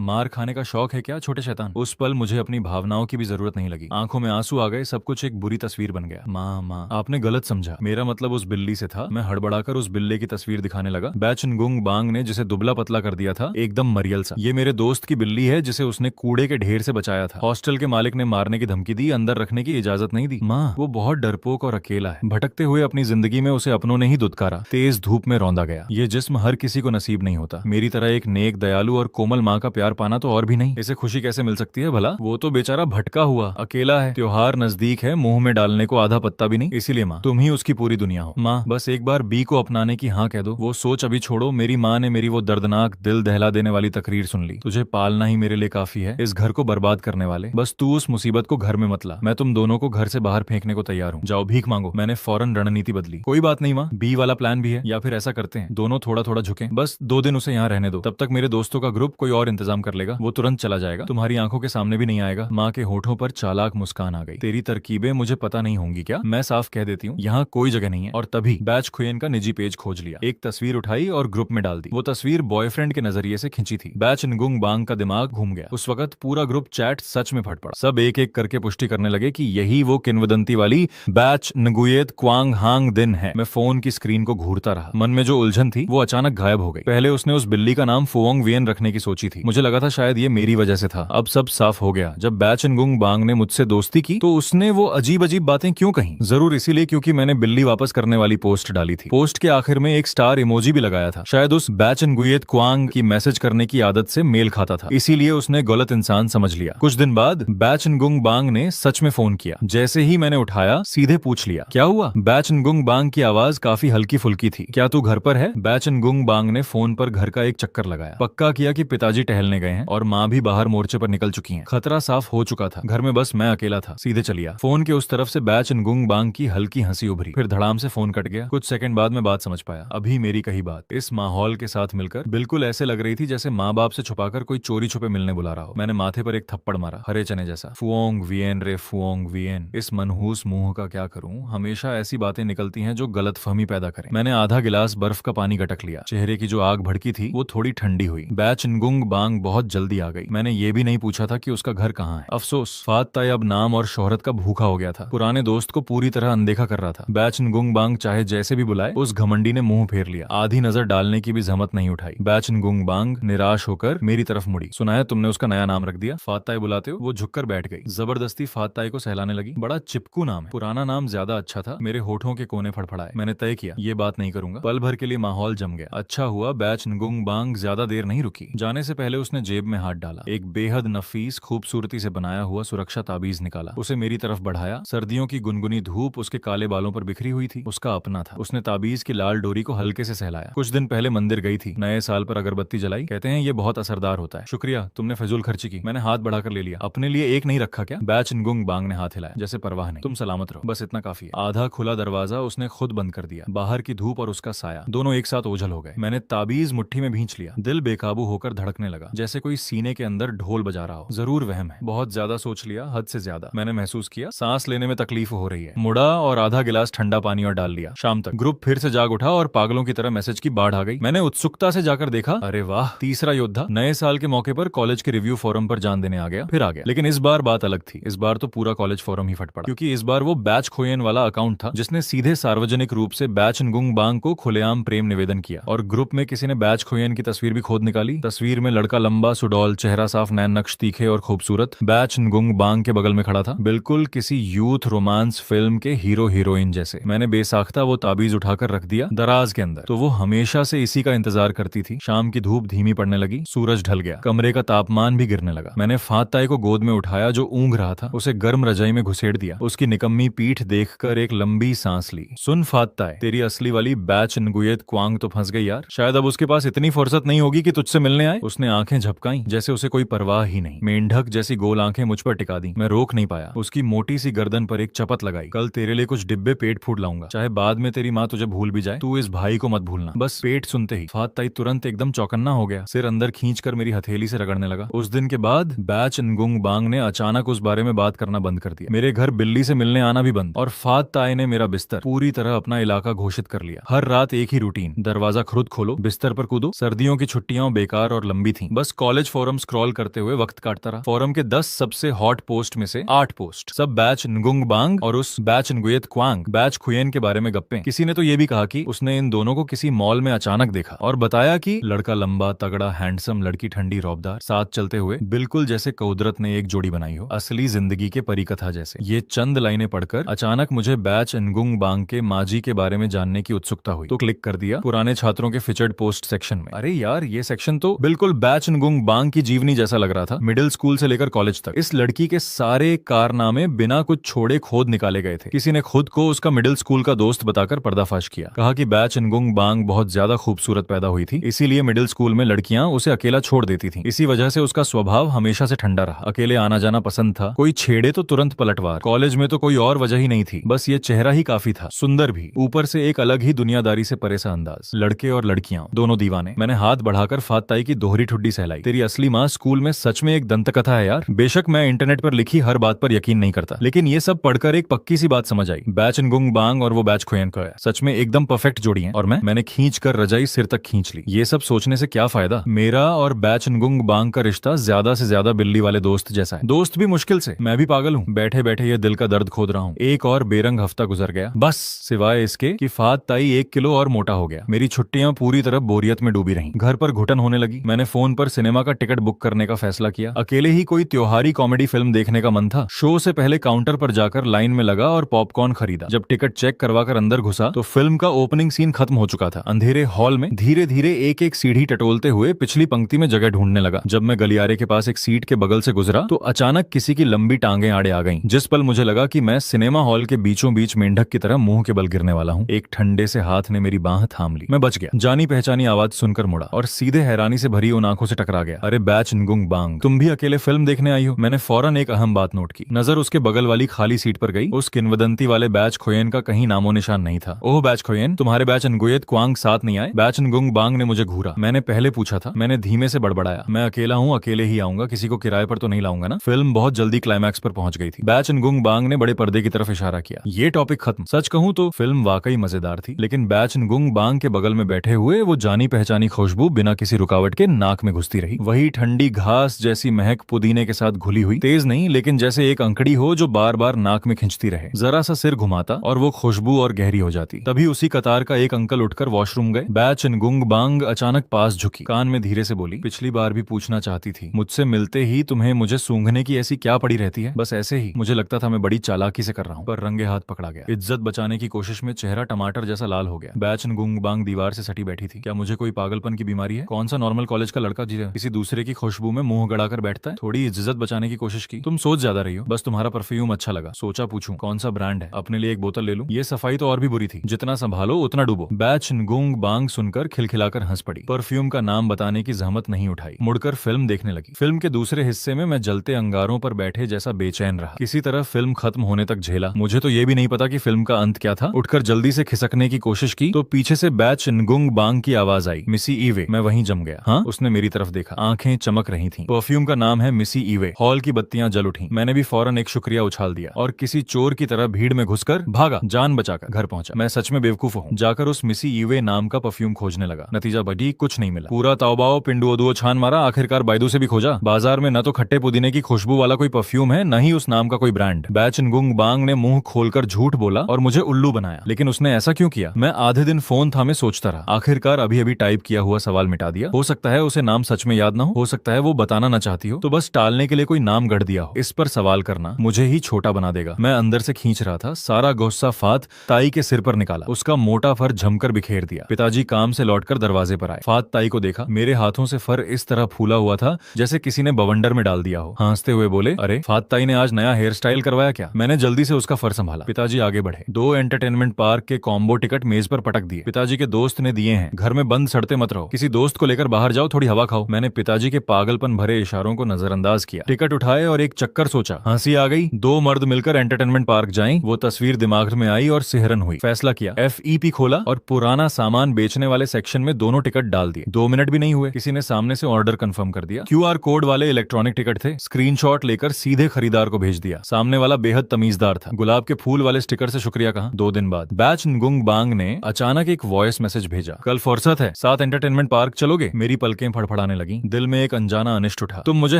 मार खाने का शौक है क्या छोटे शैतान? उस पल मुझे अपनी भावनाओं की भी जरूरत नहीं लगी। आंखों में आंसू आ गए, सब कुछ एक बुरी तस्वीर बन गया। माँ आपने गलत समझा, मेरा मतलब उस बिल्ली से था। मैं हड़बड़ाकर उस बिल्ले की तस्वीर दिखाने लगा। बैचनगुंग बांग ने जिसे दुबला पतला कर दिया था, एकदम मरियल सा। ये मेरे दोस्त की बिल्ली है जिसे उसने कूड़े के ढेर से बचाया था। हॉस्टल के मालिक ने मारने की धमकी दी, अंदर रखने की इजाजत नहीं दी। माँ वो बहुत डरपोक और अकेला है। भटकते हुए अपनी जिंदगी में उसे अपनों ने ही दुत्कारा, तेज धूप में रौंदा गया। ये जिस्म हर किसी को नसीब नहीं होता। मेरी तरह एक नेक, दयालु और कोमल माँ का प्यार पाना तो और भी नहीं। इसे खुशी कैसे मिल सकती है भला? वो तो बेचारा भटका हुआ अकेला है। त्योहार नजदीक है, मुंह में डालने को आधा पत्ता भी नहीं। इसीलिए माँ तुम ही उसकी पूरी दुनिया हो। माँ बस एक बार बी को अपनाने की हाँ कह दो। वो सोच अभी छोड़ो। मेरी माँ ने मेरी वो दर्दनाक, दिल दहला देने वाली तकरीर सुन ली। तुझे पालना ही मेरे लिए काफी है, इस घर को बर्बाद करने वाले। बस तू उस मुसीबत को घर में मत ला। मैं तुम दोनों को घर से बाहर फेंकने को तैयार हूँ। जाओ भीख मांगो। मैंने फौरन रणनीति बदली। कोई बात नहीं माँ, बी वाला प्लान भी है। या फिर ऐसा करते हैं, दोनों थोड़ा थोड़ा झुकें। बस 2 दिन उसे यहाँ रहने दो। तब तक मेरे दोस्तों का ग्रुप कोई और इंतजाम कर लेगा। वो तुरंत चला जाएगा, तुम्हारी आंखों के सामने भी नहीं आएगा। माँ के होठों पर चालाक मुस्कान आ गई। तेरी तरकीबें मुझे पता नहीं होंगी क्या? मैं साफ कह देती हूँ, यहाँ कोई जगह नहीं है। और तभी बैच खुयेन का निजी पेज खोज लिया, एक तस्वीर उठाई और ग्रुप में डाल दी। वो तस्वीर बॉयफ्रेंड के नजरिए से खींची थी। बैच नगुंग बांग का दिमाग घूम गया। उस वक्त पूरा ग्रुप चैट सच में फट पड़ा। सब एक एक करके पुष्टि करने लगे कि यही वो किंवदंती वाली बैच नगुयेत क्वांग हांग दिन है। मैं फोन की स्क्रीन को घूरता रहा। मन में जो उलझन थी वो अचानक गायब हो गई। पहले उसने उस बिल्ली का नाम फुओंग वियन रखने की सोची थी। मुझे लगा था शायद ये मेरी वजह से था। अब सब साफ हो गया। जब बैच नगुंग बांग ने मुझसे दोस्ती की तो उसने वो अजीब अजीब बातें क्यों कही? जरूर इसीलिए क्योंकि मैंने बिल्ली वापस करने वाली पोस्ट डाली थी। पोस्ट के आखिर में एक स्टार इमोजी भी लगाया था। शायद उस बैच नगुयेत क्वांग की मैसेज करने की आदत से मेल खाता था, इसीलिए उसने गलत इंसान समझ लिया। कुछ दिन बाद बैच नगुंग बांग ने सच में फोन किया। जैसे ही मैंने उठाया सीधे पूछ लिया, क्या हुआ? बैच नगुंग बांग की आवाज काफी हल्की फुल्की थी। क्या तू घर पर है? बैच नगुंग बांग ने फोन पर घर का एक चक्कर लगाया। पक्का किया कि पिताजी टहलने गए हैं और माँ भी बाहर मोर्चे पर निकल चुकी है। खतरा साफ हो चुका था। घर में बस मैं अकेला था। सीधे चलिया। फोन के उस तरफ से बैच नगुंग बांग की हल्की हंसी उभरी, फिर धड़ाम से फोन कट गया। कुछ सेकंड बाद मैं बात समझ पाया। अभी मेरी कही बात इस माहौल के साथ मिलकर बिल्कुल ऐसे लग रही थी जैसे माँ बाप से छुपाकर कोई चोरी छुपे मिलने बुला रहा हो। मैंने माथे पर एक थप्पड़ मारा, हरे चने जैसा। फुओंग वियन रे फुओंग वियन। इस मनहूस मुंह का क्या करूं? हमेशा ऐसी बातें निकलती हैं जो गलतफहमी पैदा करें। मैंने आधा गिलास बर्फ का पानी गटक लिया। चेहरे की जो आग भड़की थी वो थोड़ी ठंडी हुई। बैच नगुंग बांग बहुत जल्दी आ गई। मैंने ये भी नहीं पूछा था कि उसका घर कहाँ है। अफसोस, फात ताई अब नाम और शोहरत का भूखा हो गया था। पुराने दोस्त को पूरी तरह अनदेखा कर रहा था। बैच नगुंग बांग चाहे जैसे भी बुलाए, उस घमंडी ने मुंह फेर लिया। आधी नजर डालने की भी जहमत नहीं उठाई। बैच नगुंग बांग निराश होकर मेरी तरफ मुड़ी। सुना है तुमने उसका नया नाम रख दिया? फात ताई बुलाते हो? वो झुककर बैठ गई। जबरदस्ती फात ताई को सहलाने लगी। बड़ा चिपकू नाम है। पुराना नाम ज्यादा अच्छा था। मेरे होठों के कोने फड़फड़ाए। मैंने तय किया ये बात नहीं करूंगा। पल भर के लिए माहौल जम गया। अच्छा हुआ बैच नगुंग बांग ज्यादा देर नहीं रुकी। जाने से पहले उसने जेब में हाथ डाला। एक बेहद नफीस, खूबसूरती से बनाया हुआ सुरक्षा ताबीज निकाला। उसे मेरी तरफ बढ़ाया। सर्दियों की गुनगुनी धूप उसके काले बालों पर बिखरी हुई थी। उसका अपना था। उसने ताबीज की लाल डोरी को हल्के से सहलाया। कुछ दिन पहले मंदिर गई थी। नए साल पर अगरबत्ती जलाई। कहते हैं ये बहुत असरदार होता है। शुक्रिया, तुमने फजूल खर्ची की। मैंने हाथ बढ़ाकर ले लिया। अपने लिए एक नहीं रखा क्या? बैच नगुंग बांग ने हाथ हिलाया, जैसे परवाह नहीं। तुम सलामत रहो, बस इतना काफी है। आधा खुला दरवाजा उसने खुद बंद कर दिया। बाहर की धूप और उसका साया दोनों एक साथ ओझल हो गए। मैंने ताबीज मुट्ठी में भींच लिया। दिल बेकाबू होकर धड़कने लगा, जैसे कोई सीने के अंदर ढोल बजा रहा हो। जरूर वहम है। बहुत ज्यादा सोच लिया, हद से ज्यादा। मैंने महसूस किया सांस लेने में तकलीफ हो रही है। मुड़ा और आधा गिलास ठंडा पानी और डाल लिया। शाम तक ग्रुप फिर से जाग उठा और पागलों की तरह मैसेज की बाढ़ आ गई। मैंने उत्सुकता से जाकर देखा, अरे वाह, तीसरा योद्धा नए साल के मौके पर कॉलेज के रिव्यू फोरम पर जान देने आ गया। फिर आ गया। लेकिन इस बार बात अलग थी। इस बार तो पूरा कॉलेज फोरम ही फट पड़ा, क्योंकि इस बार वो बैच खोयन वाला अकाउंट था जिसने सीधे सार्वजनिक रूप से बैच नगुंग बांग को खुलेआम प्रेम निवेदन किया। और ग्रुप में किसी ने बैच खोयन की तस्वीर भी खोद निकाली। तस्वीर में लड़का लंबा, सुडौल, चेहरा साफ, नैन नक्श तीखे और खूबसूरत बैच नगुंग बांग के बगल में खड़ा था, बिल्कुल किसी यूथ रोमांस फिल्म के हीरो हीरोइन जैसे। मैंने बेसाख्ता वो ताबीज उठाकर रख दिया दराज के अंदर। तो वो हमेशा से इसी का इंतजार करती थी। शाम की धूप धीमी पड़ने लगी। सूरज ढल गया। कमरे का तापमान भी गिरने लगा। मैंने फात ताई को गोद में उठाया जो ऊँघ रहा था। उसे गर्म रजाई में घुसेड़ दिया। उसकी निकम्मी पीठ देखकर एक लंबी सांस ली। सुन फात ताई, तेरी असली वाली बैच नगुयेत क्वांग तो फंस गई यार। शायद अब उसके पास इतनी फुर्सत नहीं होगी कि तुझसे मिलने आए। उसने आंखें झपकाई जैसे उसे कोई परवाह ही नहीं। मेंढक जैसी गोल आंखें मुझ पर टिका दी। मैं रोक नहीं पाया। उसकी मोटी सी गर्दन पर एक चपत लगाई। कल तेरे लिए कुछ डिब्बे पेट फूड लाऊंगा, चाहे बाद में तेरी माँ तुझे भूल भी जाए। तू इस भाई को मत भूलना। बस पेट सुनते ही फात ताई तुरंत एकदम चौकन्ना हो गया। सिर अंदर खींचकर मेरी हथेली से रगड़ने लगा। उस दिन के बाद बैच नगुंग बांग ने अचानक उस बारे में बात करना बंद कर दिया। मेरे घर बिल्ली से मिलने आना भी बंद। और फात ताई ने मेरा बिस्तर पूरी तरह अपना इलाका घोषित कर लिया। हर रात एक ही रूटीन, दरवाजा खुद खोलो, बिस्तर पर कूदो। सर्दियों की छुट्टियां बेकार और लंबी थी। बस कॉलेज फोरम स्क्रॉल करते हुए वक्त काटता रहा। फोरम के 10 सबसे हॉट पोस्ट में से 8 पोस्ट, सब बैच नगुंग बांग और उस बैच nguyen क्वांग बैच खुयेन के बारे में गप्पे। किसी ने तो ये भी कहा कि उसने इन दोनों को किसी मॉल में अचानक देखा और बताया कि लड़का लंबा तगड़ा हैंडसम, लड़की ठंडी रौबदार, साथ चलते हुए बिल्कुल जैसे कुदरत ने एक जोड़ी बनाई हो, असली जिंदगी के परिकथा जैसे। ये चंद लाइनें पढ़कर अचानक मुझे बैच नगुंग बांग के माजी के बारे में जानने की उत्सुकता हुई, तो क्लिक कर दिया पुराने छात्रों के फीचर्ड पोस्ट सेक्शन में। अरे यार, ये सेक्शन तो बिल्कुल बैच नगुंग बांग की जीवनी जैसा लग रहा था, मिडिल स्कूल से लेकर कॉलेज तक। इस लड़की के सारे कारनामे बिना कुछ छोड़े खोद निकाले गए थे। किसी ने खुद को उसका मिडिल स्कूल का दोस्त बताकर पर्दाफाश किया, कहा कि बैच नगुंग बांग बहुत ज्यादा खूबसूरत पैदा हुई थी, इसीलिए मिडिल स्कूल में लड़कियां उसे अकेला छोड़ देती थीं। इसी वजह से उसका स्वभाव हमेशा से ठंडा रहा, अकेले आना जाना पसंद था, कोई छेड़े तो तुरंत पलटवार। कॉलेज में तो कोई और वजह ही नहीं थी, बस ये चेहरा ही काफी था, सुंदर भी, ऊपर से एक अलग ही दुनियादारी से परे सा अंदाज। लड़के और लड़कियां दोनों दीवाने। मैंने हाथ बढ़ाकर फात ताई की दोहरी ठुड्डी सहलाई। तेरी असली माँ स्कूल में सच में एक दंत कथा है यार। बेशक मैं इंटरनेट पर लिखी हर बात पर यकीन नहीं करता, लेकिन ये सब पढ़कर एक पक्की सी बात समझ आई, बैच नगुंग बांग और वो बैच खुयेन का है, सच में एकदम परफेक्ट जोड़ी है। और मैंने खींच कर रजाई सिर तक खींच ली। ये सब सोचने से क्या फायदा, मेरा और बैच नगुंग बांग का रिश्ता ज्यादा से ज्यादा बिल्ली वाले दोस्त जैसा है। दोस्त भी मुश्किल से, मैं भी पागल हूँ, बैठे बैठे ये दिल का दर्द खोद रहा हूँ। एक और बेरंग हफ्ता गुजर गया, बस सिवाय इसके कि फात ताई 1 किलो और मोटा हो गया। मेरी छुट्टियां पूरी तरह बोरियत में डूबी रहीं। घर पर घुटन होने लगी। मैंने फोन पर सिनेमा का टिकट बुक करने का फैसला किया। अकेले ही कोई त्योहारी कॉमेडी फिल्म देखने का मन था। शो से पहले काउंटर पर जाकर लाइन में लगा और पॉपकॉर्न खरीदा। जब टिकट चेक करवाकर अंदर घुसा तो फिल्म का ओपनिंग सीन खत्म हो चुका था। अंधेरे हॉल में धीरे धीरे एक एक सीढ़ी टटोलते हुए पिछली पंक्ति में जगह ढूंढने लगा। जब मैं गलियारे के पास एक सीट के बगल से गुजरा तो अचानक किसी की लंबी टांगें आड़े आ गईं। जिस पल मुझे लगा कि मैं सिनेमा हॉल के बीचों बीच मेंढक की तरह मुंह के बल गिरने वाला हूँ, एक ठंडे से हाथ ने मेरी बांह थाम ली। मैं बच गया। जानी पहचानी आवाज सुनकर मुड़ा और सीधे हैरानी से भरी उन आंखों से टकरा गया। अरे बैच नगुंग बांग, तुम भी अकेले फिल्म देखने आई हो? मैंने फौरन एक अहम बात नोट की। नजर उसके बगल वाली खाली सीट पर गई। उस किंवदंती वाले बैच खुयेन का कहीं नामो निशान नहीं था। ओह बैच खुयेन, तुम्हारे बैच nguyen क्वांग साथ नहीं आए? बैच नगुंग बांग ने मुझे घूरा। मैंने पहले पूछा था। मैंने धीमे से बड़बड़ाया, मैं अकेला हूँ, अकेले ही आऊंगा, किसी को किराए पर तो नहीं लाऊंगा ना। फिल्म बहुत जल्दी क्लाइमैक्स पर पहुंच गई थी। बैच नगुंग बांग ने बड़े पर्दे की तरफ इशारा किया। ये टॉपिक खत्म। सच कहूं तो फिल्म वाकई मजेदार थी, लेकिन बैच नगुंग बांग के बगल में बैठे हुए वो जानी पहचानी खुशबू बिना किसी रुकावट के नाक में घुसती रही। वही ठंडी घास जैसी महक पुदीने के साथ घुली हुई, तेज नहीं लेकिन जैसे एक अंकड़ी हो जो बार बार नाक में खिंचती रहे। जरा सा सिर घुमाता और वो खुशबू और गहरी हो जाती। तभी उसी कतार का एक अंकल उठकर वॉशरूम गए। बैच नगुंग बांग अचानक पास झुकी, कान में धीरे से बोली, पिछली बार भी पूछना चाहती थी, मुझसे मिलते ही तुम्हें मुझे सूंघने की ऐसी क्या पड़ी रहती है? बस ऐसे ही। मुझे लगता था मैं बड़ी चालाकी से कर रहा हूँ, पर रंगे हाथ पकड़ा गया। इज्जत बचाने की कोशिश में चेहरा टमाटर जैसा लाल हो गया। बैच नगुंग बांग दीवार से सटी बैठी थी। क्या मुझे कोई पागलपन की बीमारी है? कौन सा नॉर्मल कॉलेज का लड़का किसी दूसरे की खुशबू में मुंह गड़ाकर बैठता है? थोड़ी इज्जत बचाने की कोशिश की। तुम सोच ज्यादा रही हो। बस तुम्हारा परफ्यूम अच्छा लगा, सोचा पूछूं कौन सा ब्रांड है, अपने लिए एक बोतल ले लूं। ये सफाई तो और भी बुरी थी, जितना संभालो उतना डूबो। बैच नगुंग बांग सुनकर खिलखिलाकर हंस पड़ी। परफ्यूम का नाम बताने की जहमत नहीं उठाई। मुड़कर फिल्म देखने लगी। फिल्म के दूसरे हिस्से में मैं जलते अंगारों पर बैठे जैसा बेचैन रहा। किसी तरह फिल्म खत्म होने तक झेला। मुझे तो ये भी नहीं पता कि फिल्म का अंत क्या था। उठकर जल्दी से खिसकने की कोशिश की तो पीछे से बैच नगुंग बांग की आवाज आई, मिसी ईवे। मैं वहीं जम गया। हाँ? उसने मेरी तरफ देखा, आंखें चमक रही थीं। परफ्यूम का नाम है मिसी ईवे। हॉल की बत्तियां जल उठी। मैंने भी फौरन एक शुक्रिया उछाल दिया और किसी चोर की तरह भीड़ में घुसकर भागा, जान बचाकर घर पहुंचा। मैं सच में बेवकूफ हूँ। जाकर उस मिसी ईवे नाम का परफ्यूम खोजने लगा। नतीजा बड़ी कुछ नहीं मिला। पूरा ताओबाओ पिंडुओ छान मारा, आखिरकार बायदू से भी खोजा। बाजार में न तो खट्टे पुदीने की खुशबू वाला कोई परफ्यूम है, न ही उस नाम का कोई ब्रांड। बैच नगुंग बांग ने मुंह खोलकर झूठ बोला और मुझे उल्लू बनाया। लेकिन उसने ऐसा क्यों किया? मैं आधे दिन फोन थामे सोचता रहा। आखिरकार अभी अभी टाइप किया हुआ सवाल मिटा दिया। हो सकता है उसे नाम सच में याद ना हो सकता है वो बताना न चाहती हो, तो बस टालने के लिए कोई नाम गढ़ दिया हो। इस पर सवाल करना मुझे ही छोटा बना देगा। मैं अंदर से खींच रहा था। सारा गुस्सा फात ताई के सिर पर निकाला, उसका मोटा फर झमकर बिखेर दिया। पिताजी काम से लौटकर दरवाजे पर आए। फात ताई को देखा। मेरे हाथों से फर इस तरह फूला हुआ था जैसे किसी ने बवंडर में डाल दिया हो। हंसते हुए बोले, अरे फात ताई ने आज नया हेयर स्टाइल करवाया क्या? मैंने जल्दी से उसका फर संभाला। पिताजी आगे बढ़े। 2 एंटरटेनमेंट पार्क के कॉम्बो टिकट मेज पर पटक दिए। पिताजी के दोस्त ने दिए हैं। घर में बंद सड़ते मत रहो, किसी दोस्त को लेकर बाहर जाओ, थोड़ी हवा खाओ। मैंने पिताजी के पागलपन भरे इशारों को नजरअंदाज किया। टिकट उठाए और एक चक्कर सोचा। हंसी आ गई। 2 मर्द मिलकर एंटरटेनमेंट पार्क जाएं, वो तस्वीर दिमाग में आई और सिहरन हुई। फैसला किया। FEP खोला और पुराना सामान बेचने वाले सेक्शन में दोनों टिकट डाल दिए। 2 मिनट भी नहीं हुए, किसी ने सामने से ऑर्डर कंफर्म कर दिया। QR कोड वाले इलेक्ट्रॉनिक टिकट थे। स्क्रीनशॉट लेकर सीधे खरीदार को भेज दिया। सामने वाला बेहद तमीजदार था। गुलाब के फूल वाले स्टिकर से शुक्रिया कहा। 2 दिन बाद बैच नगुंग बांग ने अचानक एक वॉइस मैसेज भेजा, कल फुर्सत है, साथ एंटरटेनमेंट पार्क चलोगे? मेरी पलकें फड़फड़ाने लगी। दिल में एक अनजाना अनिष्ट उठा। तुम मुझे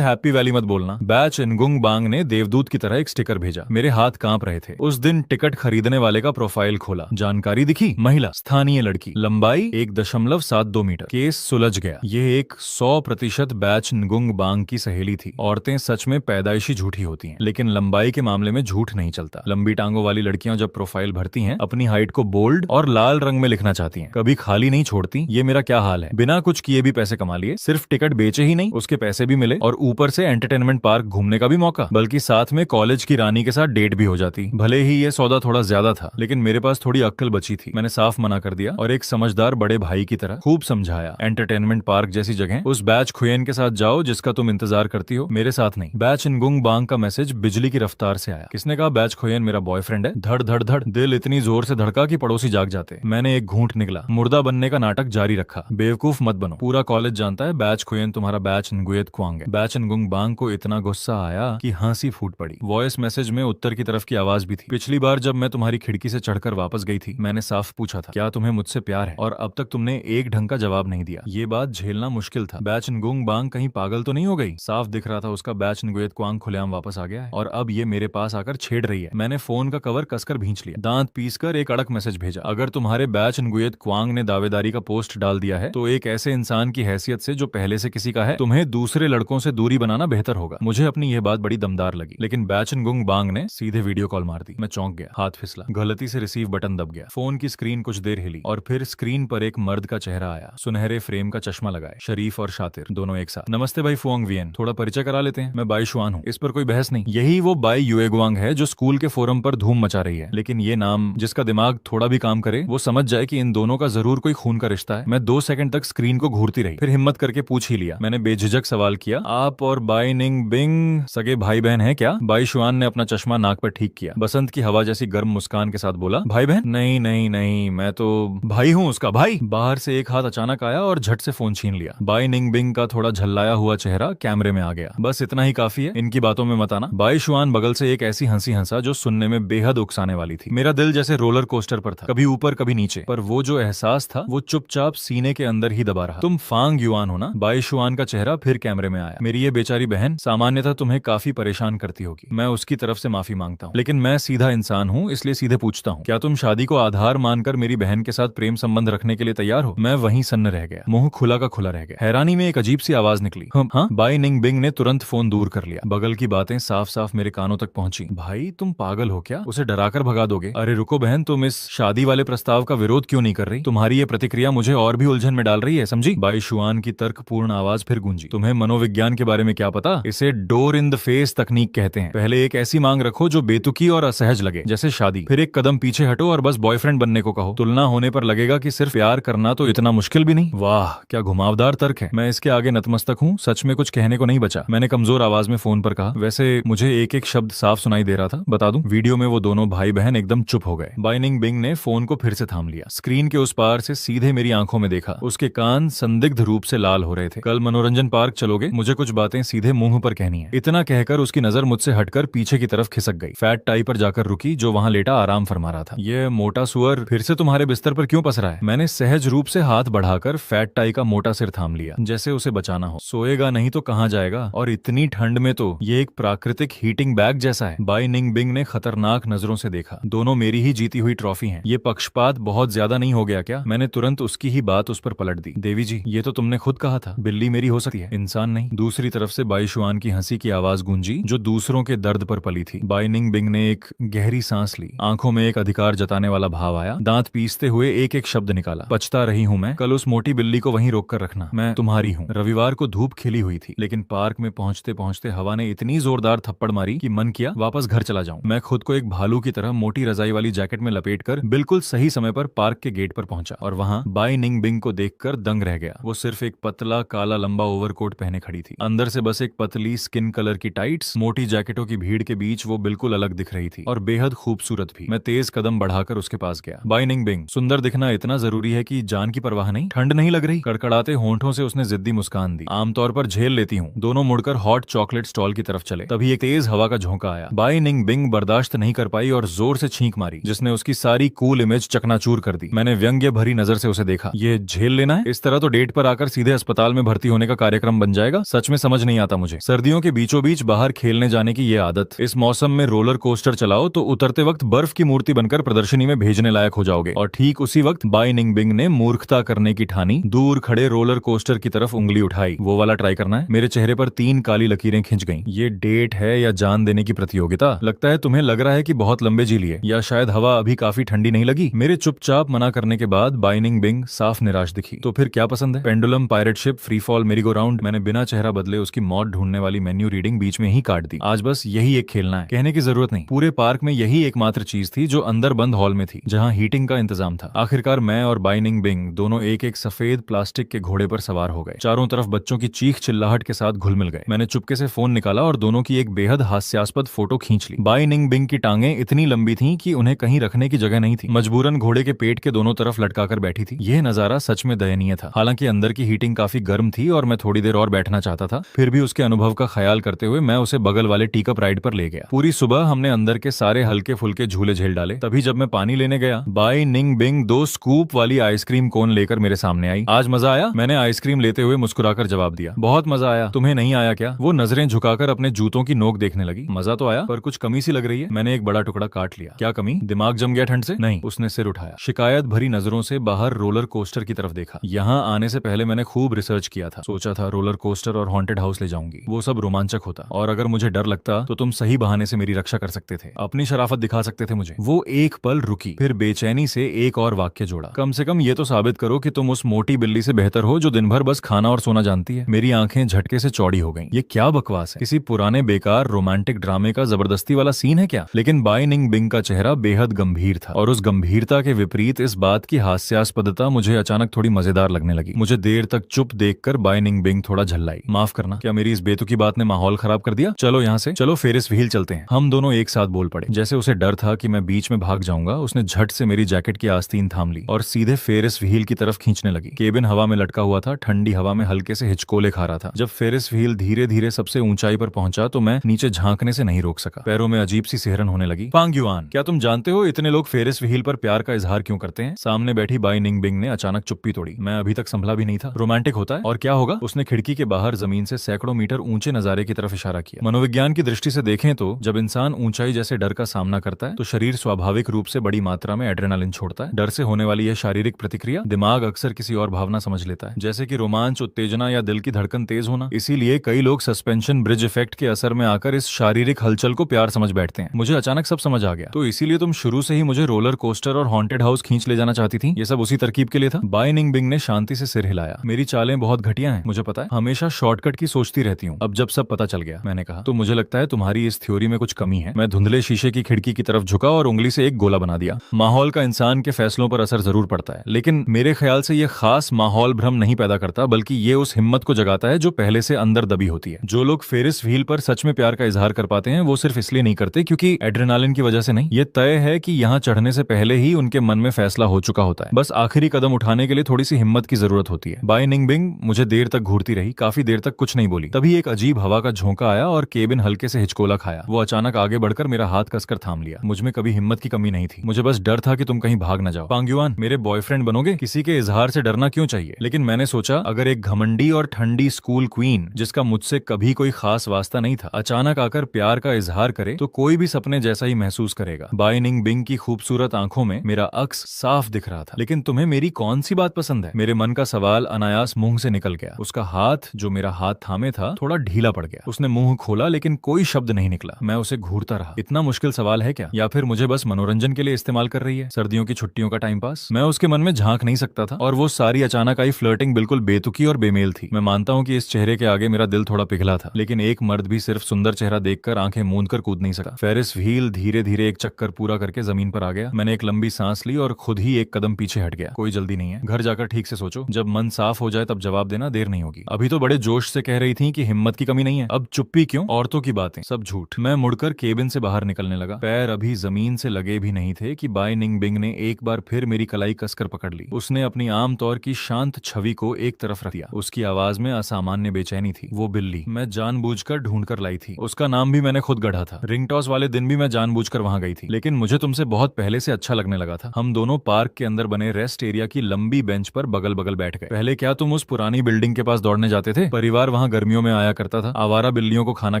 हैप्पी वैली मत बोलना। बैच इनगुंग बांग ने देवदूत की तरह एक स्टिकर भेजा। मेरे हाथ कांप रहे थे। उस दिन टिकट खरीदने वाले का प्रोफाइल खोला, जानकारी दिखी, महिला, स्थानीय लड़की, लंबाई 1.72 मीटर। केस सुलझ गया। ये एक 100% बैच इनगुंग बांग की सहेली थी। औरतें सच में पैदाइशी झूठी होती हैं, लेकिन लंबाई के मामले में झूठ नहीं चलता। लंबी टांगों वाली लड़कियां जब प्रोफाइल भरती हैं, अपनी हाइट को बोल्ड और लाल रंग में लिखना चाहती हैं, कभी खाली नहीं छोड़ती। ये मेरा क्या हाल है, बिना कुछ किए भी पैसे कमा लिए। सिर्फ टिकट बेचे ही नहीं, उसके पैसे भी मिले और ऊपर से एंटरटेनमेंट पार्क घूमने का भी मौका, बल्कि साथ में कॉलेज की रानी के साथ डेट भी हो जाती। भले ही ये सौदा थोड़ा ज्यादा था, लेकिन मेरे पास थोड़ी अक्ल बची थी। मैंने साफ मना कर दिया और एक समझदार बड़े भाई की तरह खूब समझाया, एंटरटेनमेंट पार्क जैसी जगह उस बैच खुयेन के साथ जाओ जिसका तुम इंतजार करती हो, मेरे साथ नहीं। बैच इनगुंग बांग का मैसेज बिजली की रफ्तार से आया। किसने कहा बैच खुयेन मेरा बॉयफ्रेंड है? धड़ धड़ धड़ दिल इतनी जोर से धड़का कि पड़ोसी जाग जाते। मैंने एक घूंट निकला, मुर्दा बनने का नाटक जारी रखा। बेवकूफ मत बनो, पूरा कॉलेज जानता है बैच खुयेन तुम्हारा बैच इनगुएत क्वांग है। बैच इनगुंग बांग को इतना गुस्सा आया कि हंसी फूट पड़ी। वॉइस मैसेज में उत्तर की तरफ की आवाज भी थी। पिछली बार जब मैं तुम्हारी खिड़की से चढ़कर वापस गई थी, मैंने साफ पूछा था क्या तुम्हें मुझसे प्यार है, और अब तक तुमने एक ढंग का जवाब नहीं दिया। ये बात झेलना मुश्किल था। बैच इनगुंग बांग कहीं पागल तो नहीं हो गई? साफ दिख रहा था उसका बैच इनगुएत क्वांग खुलेआम वापस आ गया है और अब ये मेरे पास आकर छेड़ रही है। मैंने फोन का कवर कसकर भींच लिया, दांत पीसकर एक अड़क मैसेज भेजा। अगर तुम्हारे बैच इनगुएत क्वांग ने दावेदारी का पोस्ट डाल दिया है, तो एक ऐसे इंसान की हैसियत से जो पहले से किसी का है, तुम्हें दूसरे लड़कों से दूरी बनाना बेहतर होगा। मुझे अपनी यह बात बड़ी दमदार लगी, लेकिन बैच इनगुंग बांग ने सीधे वीडियो कॉल मार दी। मैं चौंक गया, हाथ फिसला, गलती से रिसीव बटन दब गया। फोन की स्क्रीन कुछ देर हिली और फिर स्क्रीन पर एक मर्द का चेहरा आया, सुनहरे फ्रेम का चश्मा लगाए, शरीफ और शातिर दोनों एक साथ। नमस्ते भाई फुआंग वियन, थोड़ा परिचय करा लेते हैं। मैं बाई शुआन हूँ, इस पर कोई बहस नहीं। यही वो बाई युएगवांग है जो स्कूल के फोरम पर धूम मचा रही है। लेकिन ये नाम, जिसका दिमाग थोड़ा भी काम करे वो समझ जाए कि इन दोनों का जरूर कोई खून का रिश्ता है। मैं 2 सेकंड तक स्क्रीन को घूरती रही, फिर हिम्मत करके पूछ ही लिया। मैंने बेझिझक सवाल किया, आप और बाई निंग बिंग सगे भाई बहन है क्या? बाई शुआन ने अपना चश्मा नाक पर ठीक किया, बसंत की हवा जैसी गर्म मुस्कान के साथ बोला, भाई बहन? नहीं नहीं नहीं, मैं तो भाई हूँ उसका भाई। बाहर से एक हाथ अचानक आया और झट से फोन छीन लिया। बाई निंग बिंग का थोड़ा झल्लाया हुआ चेहरा कैमरे में आ गया। बस इतना ही काफी है, इनकी बातों में मत आना। बाई शुआन बगल से एक ऐसी हंसी हंसा जो सुनने में बेहद उकसाने वाली थी। मेरा दिल जैसे रोलर कोस्टर पर था, कभी ऊपर कभी नीचे, पर वो जो एहसास था वो चुपचाप सीने के अंदर ही दबा रहा। तुम फांग युआन हो ना? बाई शुआन का चेहरा फिर कैमरे में आया। मेरी ये बेचारी बहन सामान्यतः तुम्हें काफी परेशान करती होगी, मैं उसकी तरफ से माफी मांगता हूँ, लेकिन मैं सीधा इंसान हूँ, इसलिए सीधे पूछता हूँ, क्या तुम शादी को आधार मानकर मेरी बहन के साथ प्रेम संबंध रखने के लिए तैयार हो? मैं वहीं सन्न रह गया, मुंह खुला का खुला रह गया। हैरानी में एक अजीब सी आवाज निकली, हाँ? बाई निंग बिंग ने तुरंत फोन दूर कर लिया। बगल की बातें साफ साफ मेरे कानों तक पहुंची। भाई तुम पागल हो क्या? उसे डराकर भगा दोगे? अरे रुको बहन, तुम इस शादी वाले प्रस्ताव का विरोध क्यों नहीं कर रही? तुम्हारी ये प्रतिक्रिया मुझे और भी उलझन में डाल रही है, समझी? बाई शुआन की तर्कपूर्ण आवाज फिर गूंजी, तुम्हें मनोविज्ञान के बारे में क्या पता? इसे डोर इन द फेस तकनीक कहते हैं। पहले एक ऐसी मांग रखो जो बेतुकी और असहज लगे, जैसे शादी, फिर एक कदम पीछे हटो और बस बॉयफ्रेंड बनने को कहो। तुलना होने पर लगेगा कि सिर्फ प्यार करना तो इतना मुश्किल भी नहीं। वाह क्या घुमावदार तर्क है। मैं इसके आगे नतमस्तक हूँ, सच में कुछ कहने को नहीं बचा। मैंने कमजोर आवाज में फोन पर कहा, वैसे मुझे एक एक शब्द साफ सुनाई दे रहा था, बता दूं? वीडियो में वो दोनों भाई बहन एकदम चुप हो गए। बाई निंग बिंग ने फोन को फिर से थाम लिया, स्क्रीन के उस पार से सीधे मेरी आंखों में देखा। उसके कान संदिग्ध रूप से लाल हो रहे थे। कल मनोरंजन पार्क चलोगे? मुझे कुछ बातें सीधे मुंह पर कहनी है। इतना कहकर उसकी नजर मुझसे हटकर पीछे की तरफ खिसक गई। फैट टाई पर जाकर रुकी जो वहां लेटा आराम फरमा रहा था। ये मोटा सुअर फिर से तुम्हारे बिस्तर पर क्यों पसरा है? मैंने सहज रूप से हाथ बढ़ाकर फैट टाई का मोटा सिर थाम लिया, जैसे उसे बचाना हो। सोएगा नहीं तो कहां जाएगा, और इतनी ठंड में तो ये एक प्राकृतिक हीटिंग बैग जैसा है। बाई निंग बिंग ने खतरनाक नजरों से देखा। दोनों मेरी ही जीती हुई ट्रॉफी हैं। ये पक्षपात बहुत ज्यादा नहीं हो गया क्या? मैंने तुरंत उसकी ही बात उस पर पलट दी। देवी जी, ये तो तुमने खुद कहा था, बिल्ली मेरी हो सकती है, इंसान नहीं। दूसरी तरफ से बाई शुआन की हंसी की आवाज गूंजी जो दूसरों के दर्द पर पली थी। बाई निंग बिंग ने एक गहरी सांस ली, आंखों में एक अधिकार जताने वाला भाव आया। दांत पीसते हुए एक एक शब्द निकाला, पछता रही हूँ मैं, कल उस मोटी बिल्ली को वहीं रोक कर रखना, मैं तुम्हारी हूँ। रविवार को धूप खिली हुई थी, लेकिन पार्क में पहुंचते पहुंचते हवा ने इतनी जोरदार थप्पड़ मारी कि मन किया वापस घर चला जाऊं। मैं खुद को एक भालू की तरह मोटी रजाई वाली जैकेट में लपेटकर बिल्कुल सही समय पर पार्क के गेट पर पहुंचा, और वहां बाई निंग बिंग को देखकर दंग रह गया। वो सिर्फ एक पतला काला लंबा ओवरकोट पहने खड़ी थी, अंदर से बस एक पतली स्किन कलर की टाइट्स। मोटी जैकेटों की भीड़ के बीच वो बिल्कुल अलग दिख रही थी और बेहद खूबसूरत भी। मैं तेज कदम बढ़ाकर उसके पास गया। बाई निंग बिंग, सुंदर दिखना इतना जरूरी है कि जान की परवाह नहीं? ठंड नहीं लग रही? कड़कड़ाते होंठों से उसने जिद्दी मुस्कान दी। आमतौर पर झेल लेती हूँ। दोनों मुड़कर हॉट चॉकलेट स्टॉल की तरफ चले, तभी एक तेज हवा का झोंका आया। बाई निंग बिंग बर्दाश्त नहीं कर पाई और जोर से छींक मारी, जिसने उसकी सारी कूल इमेज चकनाचूर कर दी। मैंने व्यंग्य भरी नजर से उसे देखा। ये झेल लेना है? इस तरह तो डेट पर आकर सीधे अस्पताल में भर्ती होने का कार्यक्रम बन जाएगा। सच में समझ नहीं आता मुझे। मुझे। सर्दियों के बीचों बीच बाहर खेलने जाने की ये आदत, इस मौसम में रोलर कोस्टर चलाओ तो उतरते वक्त बर्फ की मूर्ति बनकर प्रदर्शनी में भेजने लायक हो जाओगे। और ठीक उसी वक्त बाई निंगबिंग ने मूर्खता करने की ठानी, दूर खड़े रोलर कोस्टर की तरफ उंगली उठाई। वो वाला ट्राई करना है? मेरे चेहरे पर 3 काली लकीरें खिंच गईं। ये डेट है या जान देने की प्रतियोगिता? लगता है तुम्हें लग रहा है कि बहुत लंबे जी लिए, या शायद हवा अभी काफी ठंडी नहीं लगी। मेरे चुपचाप मना करने के बाद बाई निंगबिंग साफ निराश दिखी। तो फिर क्या पसंद है? Pendulum, pirate ship, free fall, मेरी गो राउंड? मैंने बिना चेहरा बदले उसकी मौत ढूंढने वाली मेन्यू रीडिंग बीच में ही काट दी। आज बस यही एक खेलना है, कहने की जरूरत नहीं। पूरे पार्क में यही एकमात्र चीज थी जो अंदर बंद हॉल में थी, जहां हीटिंग का इंतजाम था। आखिरकार मैं और बाई निंगबिंग दोनों एक एक सफेद प्लास्टिक के घोड़े पर सवार हो गए। चारों तरफ बच्चों की चीख चिल्लाहट के साथ घुल मिल गए। मैंने चुपके से फोन निकाला और दोनों की एक बेहद हास्यास्पद फोटो खींच ली। बाई निंगबिंग की टांगें इतनी लंबी थीं कि उन्हें कहीं रखने की जगह नहीं थी, मजबूरन घोड़े के पेट के दोनों तरफ लटकाकर बैठी थी। यह नजारा सच में दयनीय था। हालांकि अंदर की हीटिंग काफी गर्म थी और मैं थोड़ी देर और बैठना चाहता था, फिर भी उसके अनुभव का ख्याल करते हुए मैं उसे बगल वाले टीकअप राइड पर ले गया। पूरी सुबह हमने अंदर के सारे हल्के फुल्के झूले झेल डाले। तभी जब मैं पानी लेने गया, बाई निंगबिंग 2 स्कूप वाली आइसक्रीम कोन लेकर मेरे सामने आई। आज मजा आया? मैंने आइसक्रीम लेते हुए मुस्कुराकर जवाब दिया। बहुत मजा आया। तुम्हें नहीं आया क्या? वो नजरें झुकाकर अपने जूतों की नोक देखने लगी। मजा तो आया, पर कुछ कमी सी लग रही है। मैंने एक बड़ा टुकड़ा काट लिया। क्या कमी? दिमाग जम गया ठंड से? नहीं। उसने सिर उठाया, शिकायत भरी नजरों से बाहर रोलर कोस्टर की तरफ देखा। यहाँ आने से पहले मैंने खूब रिसर्च किया था। सोचा था रोलर कोस्टर और हॉन्टेड हाउस ले जाऊंगी, वो सब रोमांचक होता। और अगर मुझे डर लगता तो तुम सही बहाने से मेरी रक्षा कर सकते थे, अपनी शराफत दिखा सकते थे मुझे। वो एक पल रुकी, फिर बेचैनी से एक और वाक्य जोड़ा। कम से कम ये तो साबित करो कि तुम उस मोटी बिल्ली से बेहतर हो जो दिन भर बस खाना और सोना जानती है। मेरी आंखें झटके से चौड़ी हो गईं। ये क्या बकवास है? किसी पुराने बेकार रोमांटिक ड्रामे का जबरदस्ती वाला सीन है क्या? लेकिन बाई निंगबिंग का चेहरा बेहद गंभीर था, और उस गंभीरता के विपरीत इस बात की हास्यास्पदता मुझे अचानक थोड़ी मजेदार लगने लगी। मुझे देर तक चुप देखकर बाई निंगबिंग थोड़ा झल्लाई। माफ करना, क्या मेरी इस बेतुकी बात ने माहौल खराब कर दिया? चलो यहाँ से, चलो फेरिस व्हील चलते हैं। हम दोनों एक साथ बोल पड़े। जैसे उसे डर था कि मैं बीच में भाग जाऊंगा, उसने झट से मेरी जैकेट की आस्तीन थाम ली और सीधे फेरिस व्हील की तरफ खींचने लगी। केबिन हवा में लटका हुआ था, ठंडी हवा में हल्के से हिचकोले खा रहा था। जब फेरिस व्हील धीरे धीरे सबसे ऊंचाई पर पहुंचा तो मैं नीचे झांकने से नहीं रोक सका। पैरों में अजीब सी सिहरन होने लगी। पांग युआन, क्या तुम जानते हो इतने लोग फेरिस व्हील पर प्यार का इजहार क्यों करते हैं? सामने बैठी बाई निंगबिंग ने अचानक चुप्पी तोड़ी। मैं अभी तक संभला भी नहीं था। रोमांटिक होता है और क्या होगा? उसने खिड़की के बाहर जमीन से सैकड़ों मीटर ऊंचे नजारे की तरफ इशारा किया। मनोविज्ञान की दृष्टि से देखें तो जब इंसान ऊंचाई जैसे डर का सामना करता है तो शरीर स्वाभाविक रूप से बड़ी मात्रा में एड्रेनालिन छोड़ता है। डर से होने वाली यह शारीरिक प्रतिक्रिया दिमाग अक्सर किसी और भावना समझ लेता है, जैसे कि रोमांच, उत्तेजना या दिल की धड़कन तेज होना। इसीलिए कई लोग सस्पेंशन ब्रिज इफेक्ट के असर में आकर इस शारीरिक हलचल को प्यार समझ बैठते हैं। मुझे अचानक सब समझ आ गया। तो इसीलिए तुम शुरू से ही मुझे रोलर कोस्टर और हॉन्टेड हाउस खींच ले जाना चाहती थी? ये सब उसी तरकीब के लिए था? बाई निंगबिंग ने शांति से सिर हिलाया। मेरी चालें बहुत घटिया हैं, मुझे पता है। हमेशा शॉर्टकट की सोचती रहती हूँ। अब जब सब पता चल गया, मैंने कहा, तो मुझे लगता है तुम्हारी इस थ्योरी में कुछ कमी है। मैं धुंधले शीशे की खिड़की की तरफ झुका और उंगली से एक गोला बना दिया। माहौल का इंसान के फैसलों पर असर जरूर पड़ता है, लेकिन मेरे ख्याल से ये खास माहौल भ्रम नहीं पैदा करता, बल्कि ये उस हिम्मत को जगाता है जो पहले से अंदर दबी होती है। जो लोग फेरिस व्हील पर सच में प्यार का इजहार कर पाते हैं वो सिर्फ इसलिए नहीं करते क्योंकि एड्रेनालिन की वजह से नहीं। ये तय है कि यहाँ चढ़ने से पहले ही उनके मन में फैसला हो चुका होता है। बस आखिरी कदम उठाने के लिए थोड़ी सी हिम्मत की जरूरत होती है। बाई निंगबिंग मुझे देर तक घूरती रही, काफी देर तक कुछ नहीं बोली। तभी एक अजीब हवा का झोंका आया और केबिन हल्के से हिचकोला खाया। वो अचानक आगे बढ़कर मेरा हाथ कसकर थाम लिया। मुझमें कभी हिम्मत की कमी नहीं थी, मुझे बस डर था कि तुम कहीं भाग न जाओ। पांग युआन, मेरे बॉयफ्रेंड बनोगे? किसी के इजहार से डरना क्यों चाहिए? लेकिन मैंने सोचा, अगर एक घमंडी और ठंडी स्कूल क्वीन जिसका मुझसे कभी कोई खास वास्ता नहीं था अचानक आकर प्यार का इजहार करे तो कोई भी सपने जैसा ही महसूस करेगा। बाई निंगबिंग की खूबसूरत आंखों में मेरा अक्स साफ दिख रहा था। लेकिन तुम्हें मेरी कौन सी बात पसंद है? मेरे मन का सवाल अनायास मुंह से निकल गया। उसका हाथ जो मेरा हाथ थामे था थोड़ा ढीला पड़ गया। उसने मुंह खोला लेकिन कोई शब्द नहीं निकला। मैं उसे घूरता रहा। इतना मुश्किल सवाल है क्या? या फिर मुझे बस मनोरंजन के लिए इस्तेमाल कर रही है? सर्दियों की छुट्टियों का टाइम पास? मैं उसके मन में झांक नहीं सकता था और वो सारी अचानक आई फ्लर्टिंग बिल्कुल बेतुकी और बेमेल थी। मैं मानता हूँ कि इस चेहरे के आगे मेरा दिल थोड़ा पिघला था, लेकिन एक मर्द भी सिर्फ सुंदर चेहरा देखकर आंखें मूंद कर कूद नहीं सका। फेरिस व्हील धीरे धीरे एक चक्कर पूरा करके जमीन पर आ गया। मैंने एक लंबी सांस ली और खुद ही एक कदम पीछे हट गया। कोई जल्दी नहीं है, घर जाकर ठीक से सोचो। जब मन साफ हो जाए तब जवाब देना, देर नहीं होगी। अभी तो बड़े जोश से कह रही थी कि हिम्मत की कमी नहीं है, अब चुप्पी क्यों? औरतों की बातें सब झूठ। मैं मुड़कर केबिन से बाहर निकलने लगा। पैर अभी जमीन से लगे भी नहीं थे कि बाई निंगबिंग ने एक बार फिर मेरी कलाई कसकर पकड़ ली। उसने अपनी आम तौर की शांत छवि को एक तरफ रख दिया। उसकी आवाज में असामान्य बेचैनी थी। वो बिल्ली मैं जानबूझकर ढूंढ कर लाई थी। उसका नाम भी मैंने खुद गढ़ा था। रिंग टॉस वाले दिन भी मैं जानबूझकर वहां गई थी, लेकिन मुझे तुमसे बहुत पहले से अच्छा लगने लगा था। हम दोनों पार्क के अंदर बने रेस्ट एरिया की लंबी बेंच पर बगल बगल बैठ गए। पहले क्या तुम उस पुरानी बिल्डिंग के पास दौड़ने जाते थे? परिवार वहां गर्मियों में आया करता था आवारा बिल्लियों को खाना